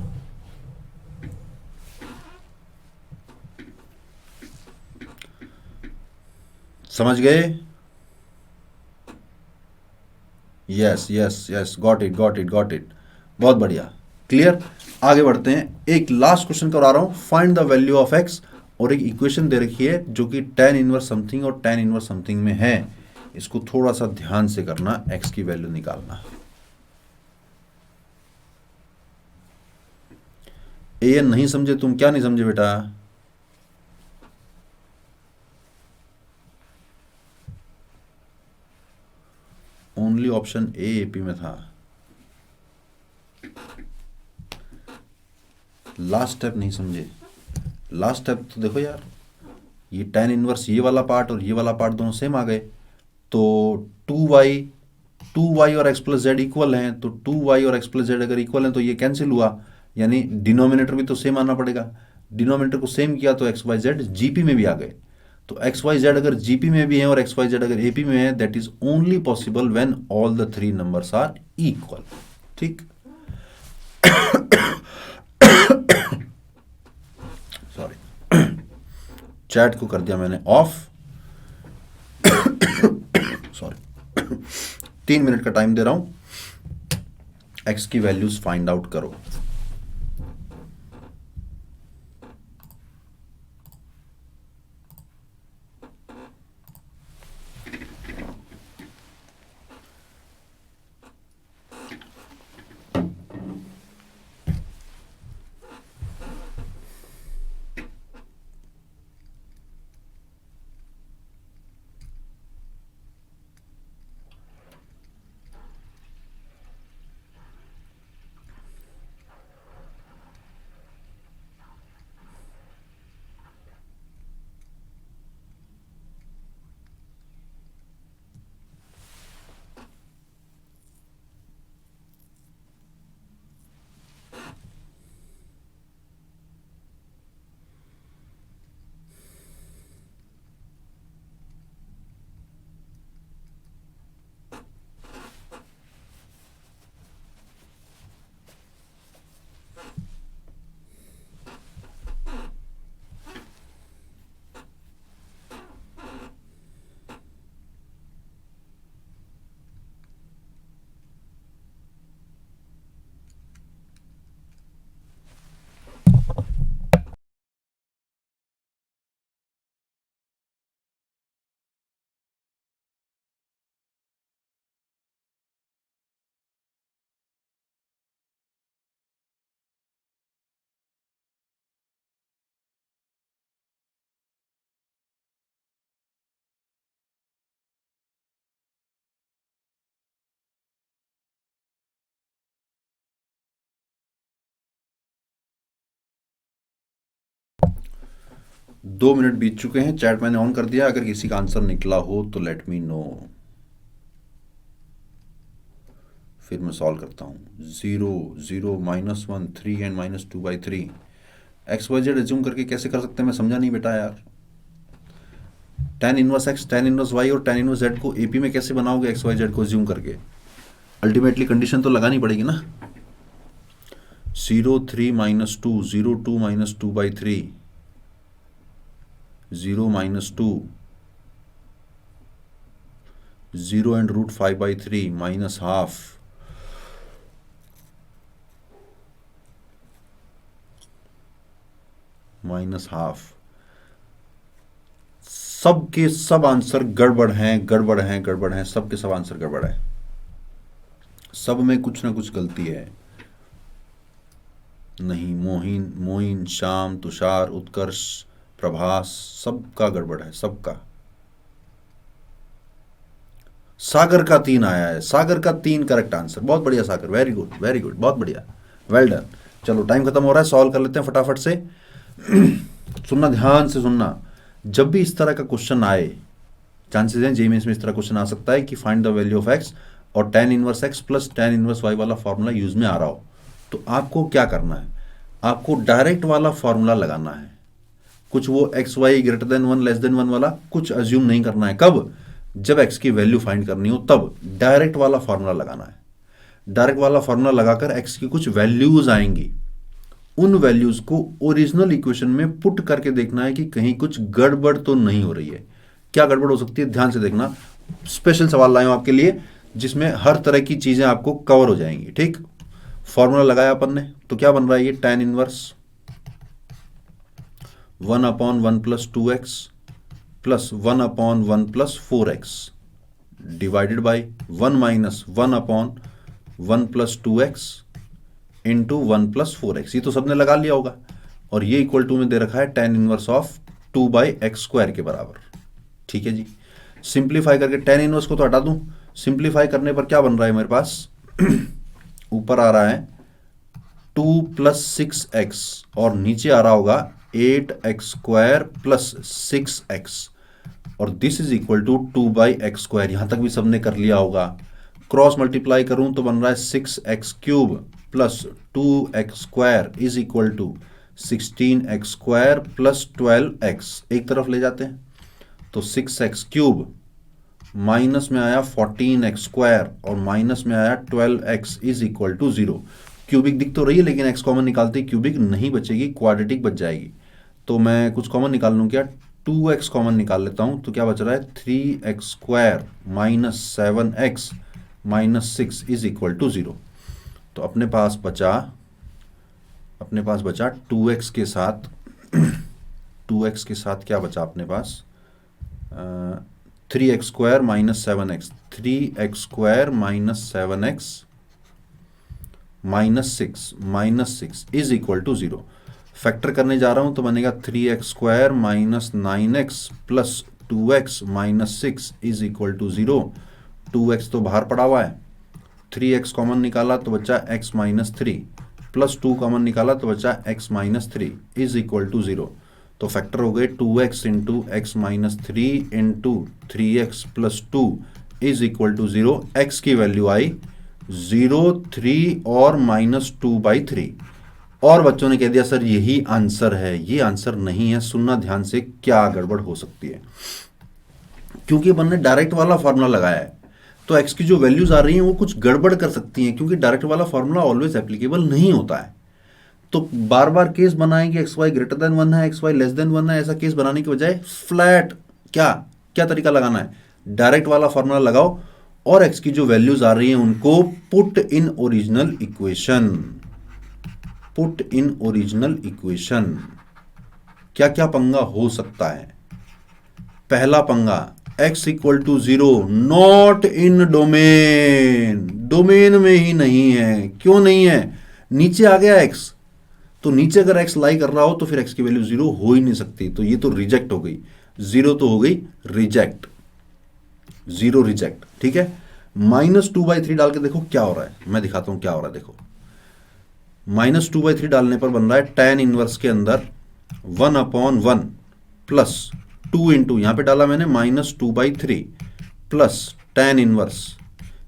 समझ गए? Yes yes yes, got it got it got it, बहुत बढ़िया, क्लियर। आगे बढ़ते हैं, एक लास्ट क्वेश्चन करा रहा हूं। Find the value of x, और एक इक्वेशन दे रखी है जो कि tan इनवर्स समथिंग और tan इनवर्स समथिंग में है। इसको थोड़ा सा ध्यान से करना, x की वैल्यू निकालना। ए नहीं समझे तुम? क्या नहीं समझे बेटा? ओनली ऑप्शन ए एपी में था। लास्ट स्टेप नहीं समझे? लास्ट स्टेप तो देखो यार, ये tan इनवर्स ये वाला पार्ट और ये वाला पार्ट दोनों सेम आ गए, तो 2y 2y और x प्लस जेड इक्वल हैं, तो 2y और x प्लस जेड अगर इक्वल हैं तो ये कैंसिल हुआ, यानी डिनोमिनेटर भी तो सेम आना पड़ेगा। डिनोमिनेटर को सेम किया तो एक्स वाई जेड जीपी में भी आ गए। तो एक्स वाई जेड अगर जीपी में भी है और एक्स वाई जेड अगर एपी में है, that is only possible when all the three numbers are equal. ठीक, सॉरी, चैट को कर दिया मैंने ऑफ। सॉरी, 3 मिनट का टाइम दे रहा हूं, एक्स की वैल्यूज फाइंड आउट करो। दो मिनट बीत चुके हैं, चैट मैंने ऑन कर दिया, अगर किसी का आंसर निकला हो तो लेट मी नो, फिर मैं सॉल्व करता हूँ। 0 0 -1 3 and -2/3 x y z assume करके कैसे कर सकते हैं, मैं समझा नहीं बेटा यार। tan inverse x, tan inverse y और tan इनवर्स z को एपी में कैसे बनाओगे एक्स वाई जेड को एज्यूम करके? अल्टीमेटली कंडीशन तो लगानी पड़ेगी ना। 0 3 -2 0 2 -2/3 0 -2 0 and √5/3 -½ -½ सब के सब आंसर गड़बड़ हैं, गड़बड़ हैं, गड़बड़ हैं, सब के सब आंसर गड़बड़ है, सब में कुछ ना कुछ गलती है। नहीं, मोइन, श्याम, तुषार, उत्कर्ष, प्रभास, सबका गड़बड़ है, सबका। सागर का 3 आया है, सागर का 3 करेक्ट आंसर, बहुत बढ़िया सागर, वेरी गुड, वेरी गुड, बहुत बढ़िया, वेल डन। चलो टाइम खत्म हो रहा है, सॉल्व कर लेते हैं फटाफट से। सुनना, ध्यान से सुनना, जब भी इस तरह का क्वेश्चन आए, चांसेस हैं जेईई में इस तरह क्वेश्चन आ सकता है कि find the value of x और tan inverse x plus tan inverse y वाला फॉर्मूला यूज में आ रहा हो, तो आपको क्या करना है, आपको डायरेक्ट वाला फॉर्मूला लगाना है। कुछ वो x y greater than 1 less than 1 वाला कुछ अज्यूम नहीं करना है। कब? जब एक्स की वैल्यू फाइंड करनी हो तब डायरेक्ट वाला फॉर्मूला लगाना है। डायरेक्ट वाला फॉर्मूला लगाकर एक्स की कुछ वैल्यूज आएंगी, उन वैल्यूज को ओरिजिनल इक्वेशन में पुट करके देखना है कि कहीं कुछ गड़बड़ तो नहीं हो रही है। क्या गड़बड़ हो सकती है, ध्यान से देखना, स्पेशल सवाल लाए हूं आपके लिए जिसमें हर तरह की चीजें आपको कवर हो जाएंगी। ठीक, फॉर्मूला लगाया अपन ने, तो क्या बन रहा है ये, tan inverse 1/1 + 2x plus 1/1 + 4x divided by 1 - 1/1 + 2x into 1 + 4x, ये तो सबने लगा लिया होगा। और ये इक्वल टू में दे रखा है tan इनवर्स ऑफ 2/x² के बराबर। ठीक है जी, सिंप्लीफाई करके tan इनवर्स को तो हटा दूं, सिंप्लीफाई करने पर क्या बन रहा है मेरे पास, ऊपर आ रहा है 2 + 6x और नीचे आ रहा होगा 8x² + 6x, और this is equal to 2/x²। यहां तक भी सबने कर लिया होगा। क्रॉस मल्टीप्लाई करूं तो बन रहा है 6x³ plus 2x² is equal to 16x² plus 12x। एक तरफ ले जाते हैं तो 6x³ माइनस में आया 14x² और माइनस में आया 12x is equal to 0। Cubic दिख तो रही है लेकिन x कॉमन निकालते क्यूबिक नहीं बचेगी, क्वाड्रेटिक बच जाएगी। तो मैं कुछ कॉमन निकाल लूँ क्या, 2x कॉमन निकाल लेता हूँ तो क्या बच रहा है 3x² minus 7x minus 6 is equal to 0। तो अपने पास बचा 2x के साथ 2x के साथ क्या बचा अपने पास 3x² minus 7x, 3x² minus 7x minus 6 is equal to 0। Factor करने जा रहा हूं तो बनेगा 3x² minus 9x plus 2x minus 6 is equal to 0। 2x तो बाहर पड़ा हुआ है, 3x कॉमन निकाला तो बचा x माइनस 3 प्लस 2 कॉमन निकाला तो बचा x minus 3 is equal to 0। तो फैक्टर हो गए 2x into x minus 3 into 3x plus 2 is equal to 0। x की वैल्यू आई 0, 3 और -2/3। और बच्चों ने कह दिया सर यही आंसर है। ये आंसर नहीं है, सुनना ध्यान से, क्या गड़बड़ हो सकती है। क्योंकि अपन ने डायरेक्ट वाला फॉर्मूला लगाया है तो x की जो वैल्यूज आ रही हैं वो कुछ गड़बड़ कर सकती हैं, क्योंकि डायरेक्ट वाला फॉर्मूला ऑलवेज एप्लीकेबल नहीं होता है। तो बार बार केस बनाएं कि xy ग्रेटर देन 1 है, xy लेस देन 1 है, ऐसा केस बनाने के बजाय फ्लैट क्या तरीका लगाना है, डायरेक्ट वाला फॉर्मूला लगाओ और x की जो वैल्यूज आ रही हैं उनको पुट इन ओरिजिनल इक्वेशन। क्या क्या पंगा हो सकता है। पहला पंगा, x equal to 0 not in domain में ही नहीं है। क्यों नहीं है, नीचे आ गया x, तो नीचे अगर x लाई कर रहा हो तो फिर x की वैल्यू 0 हो ही नहीं सकती। तो ये तो रिजेक्ट हो गई, 0 तो हो गई रिजेक्ट, 0 रिजेक्ट। ठीक है, -2/3 डाल के देखो क्या हो रहा है, मैं दिखाता हूं क्या हो रहा है। देखो -2/3 डालने पर बन रहा है tan इनवर्स के अंदर 1/1 प्लस 2 इंटू, यहां पे डाला मैंने -2/3 प्लस tan इनवर्स,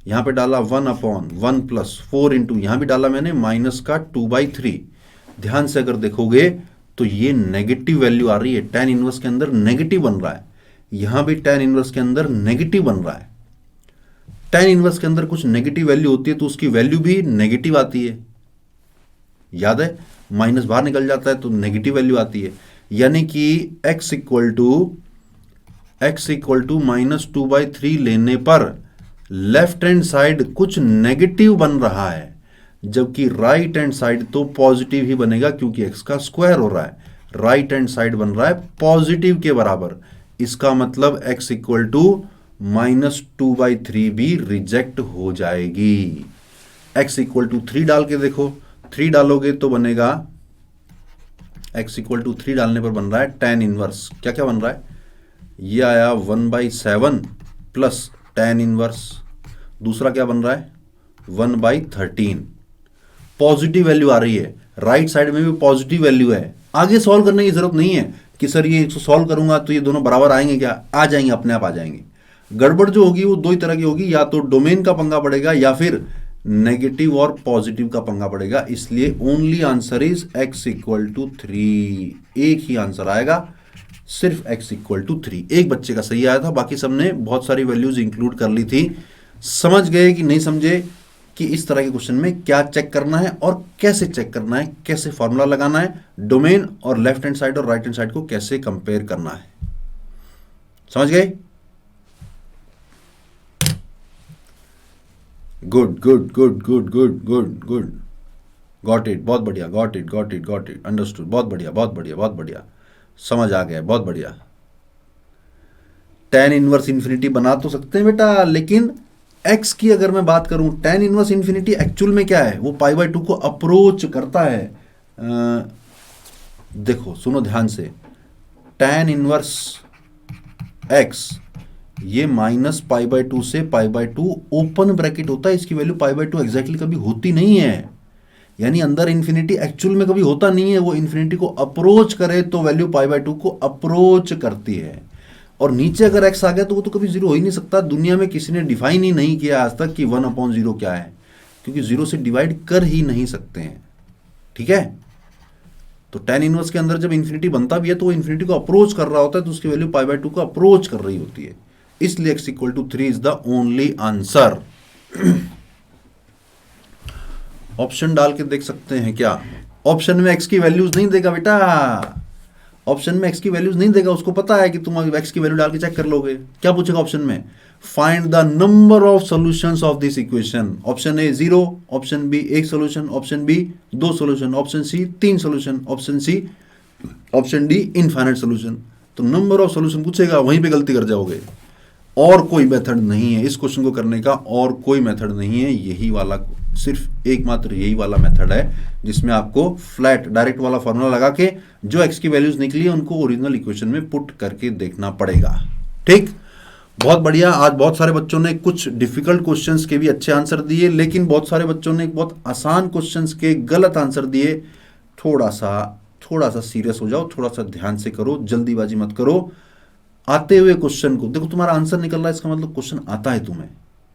यहां पे डाला 1/1 प्लस 4 इंटू, यहां भी डाला मैंने -2/3। ध्यान से अगर देखोगे तो ये नेगेटिव वैल्यू आ रही है, tan इनवर्स के अंदर नेगेटिव बन रहा है, यहां भी tan इनवर्स के अंदर नेगेटिव बन रहा है। tan इनवर्स के अंदर कुछ नेगेटिव वैल्यू होती है तो उसकी वैल्यू भी नेगेटिव आती है, याद है, माइनस बाहर निकल जाता है तो नेगेटिव वैल्यू आती है। यानी कि x इक्वल टू -2/3 लेने पर लेफ्ट हैंड साइड कुछ नेगेटिव बन रहा है, जबकि राइट हैंड साइड तो पॉजिटिव ही बनेगा क्योंकि x का स्क्वायर हो रहा है। राइट हैंड साइड बन रहा है पॉजिटिव के बराबर, इसका मतलब x इक्वल टू -2/3 भी रिजेक्ट हो जाएगी। x इक्वल टू 3 डाल के देखो, 3 डालोगे तो बनेगा, x इक्वल टू 3 डालने पर बन रहा है tan इनवर्स। क्या क्या बन रहा है, ये आया 1/7 प्लस tan इनवर्स, दूसरा क्या बन रहा है 1/13। पॉजिटिव वैल्यू आ रही है, राइट साइड में भी पॉजिटिव वैल्यू है। आगे सॉल्व करने की जरूरत नहीं है कि सर ये सॉल्व करूंगा तो ये दोनों बराबर आएंगे, क्या आ जाएंगे, अपने आप आ जाएंगे। गड़बड़ जो होगी वो 2 तरह की होगी, या तो डोमेन का पंगा पड़ेगा या फिर नेगेटिव और पॉजिटिव का पंगा पड़ेगा। इसलिए only answer is x equal to 3, एक ही आंसर आएगा, सिर्फ x इक्वल टू 3। एक बच्चे का सही आया था, बाकी सबने बहुत सारी वैल्यूज इंक्लूड कर ली थी। समझ गए कि नहीं समझे कि इस तरह के क्वेश्चन में क्या चेक करना है और कैसे चेक करना है, कैसे फॉर्मूला लगाना है, डोमेन और लेफ्ट हैंड साइड और राइट हैंड साइड को कैसे कंपेयर करना है। समझ गए? Good good good good good good good, got it, बहुत बढ़िया, got it got it got it, understood, बहुत बढ़िया बहुत बढ़िया बहुत बढ़िया, समझ आ गया, बहुत बढ़िया। tan इनवर्स इन्फिनिटी बना तो सकते हैं बेटा, लेकिन x की अगर मैं बात करूं, tan इनवर्स इन्फिनिटी एक्चुअल में क्या है, वो π/2 को अप्रोच करता है। देखो सुनो ध्यान से, tan इनवर्स x ये -π/2 से π/2 ओपन ब्रैकेट होता है, इसकी वैल्यू π/2 एग्जैक्टली कभी होती नहीं है। यानी अंदर इन्फिनिटी एक्चुअल में कभी होता नहीं है, वो इन्फिनिटी को अप्रोच करे तो वैल्यू π/2 को अप्रोच करती है। और नीचे अगर x आ गया तो वो तो कभी जीरो हो ही नहीं सकता। दुनिया में किसी ने डिफाइन ही नहीं किया आज तक कि 1/0 क्या है, क्योंकि जीरो से डिवाइड कर ही नहीं सकते हैं। ठीक है, तो tan इनवर्स के अंदर जब इन्फिनिटी बनता भी है तो वो इन्फिनिटी को अप्रोच कर रहा होता है, तो उसकी वैल्यू π/2 को अप्रोच कर रही होती है, इसलिए x = 3 is the only answer. Option डाल के देख सकते हैं क्या? ऑप्शन में x की वैल्यूज नहीं देगा बेटा, ऑप्शन में x की वैल्यूज नहीं देगा, उसको पता है कि तुम x की वैल्यू डाल के चेक कर लोगे। क्या पूछेगा ऑप्शन में? Find the number of solutions of this equation. Option A 0, option B 1 solution, option B 2 solution, option C 3 solution, option D infinite solution. तो नंबर ऑफ सॉल्यूशन पूछेगा, वहीं पे गलती कर जाओगे। और कोई मेथड नहीं है इस क्वेश्चन को करने का, और कोई मेथड नहीं है, यही वाला, सिर्फ एकमात्र यही वाला मेथड है जिसमें आपको फ्लैट डायरेक्ट वाला फॉर्मूला लगा के जो x की वैल्यूज निकली है उनको ओरिजिनल इक्वेशन में पुट करके देखना पड़ेगा। ठीक, बहुत बढ़िया। आज बहुत सारे बच्चों ने कुछ डिफिकल्ट क्वेश्चंस के भी अच्छे आंसर दिए, लेकिन बहुत सारे बच्चों ने बहुत आसान क्वेश्चंस के गलत आंसर दिए। थोड़ा सा सीरियस हो जाओ, थोड़ा सा ध्यान से करो, जल्दीबाजी मत करो। आते हुए क्वेश्चन को देखो, तुम्हारा आंसर निकल रहा है, इसका मतलब क्वेश्चन आता है तुम्हें,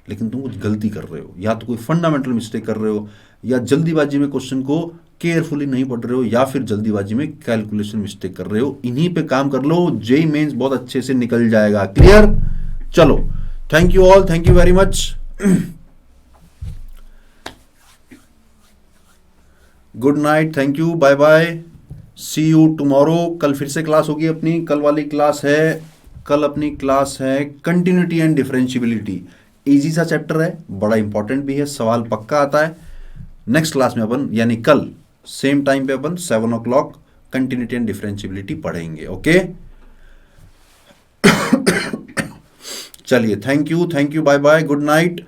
लेकिन तुम कुछ गलती कर रहे हो, या तो कोई फंडामेंटल मिस्टेक कर रहे हो, या जल्दीबाजी में क्वेश्चन को केयरफुली नहीं पढ़ रहे हो, या फिर जल्दीबाजी में कैलकुलेशन मिस्टेक कर रहे हो। इन्हीं पे काम कर लो, जेईई मेंस बहुत अच्छे से निकल जाएगा। क्लियर? चलो, thank you all, thank you very much. Good night, thank you, bye bye, see you tomorrow. कल फिर से क्लास होगी अपनी, कल वाली क्लास है, कल अपनी क्लास है कंटिन्यूटी एंड डिफरेंशियबिलिटी। इजी सा चैप्टर है, बड़ा इंपॉर्टेंट भी है, सवाल पक्का आता है। नेक्स्ट क्लास में अपन यानी कल सेम टाइम पे अपन 7 o'clock कंटिन्यूटी एंड डिफरेंशियबिलिटी पढ़ेंगे। ओके, चलिए, thank you, bye bye, good night.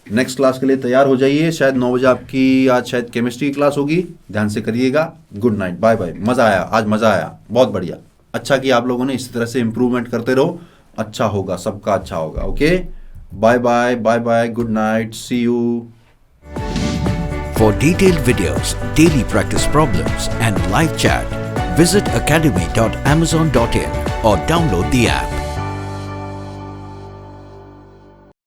Next class के लिए तैयार हो जाइए, शायद 9 बजे आपकी आज शायद केमिस्ट्री की क्लास होगी, ध्यान से करिएगा। Good night, bye bye. मज़ा आया, आज मज़ा आया, बहुत बढ़िया, अच्छा किया आप लोगों ने। इसी तरह से इंप्रूवमेंट करते रहो, अच्छा होगा, सबका अच्छा होगा। Okay, bye bye, bye bye, good night, see you. For detailed videos, daily practice problems and live chat, visit academy.amazon.in or download the app.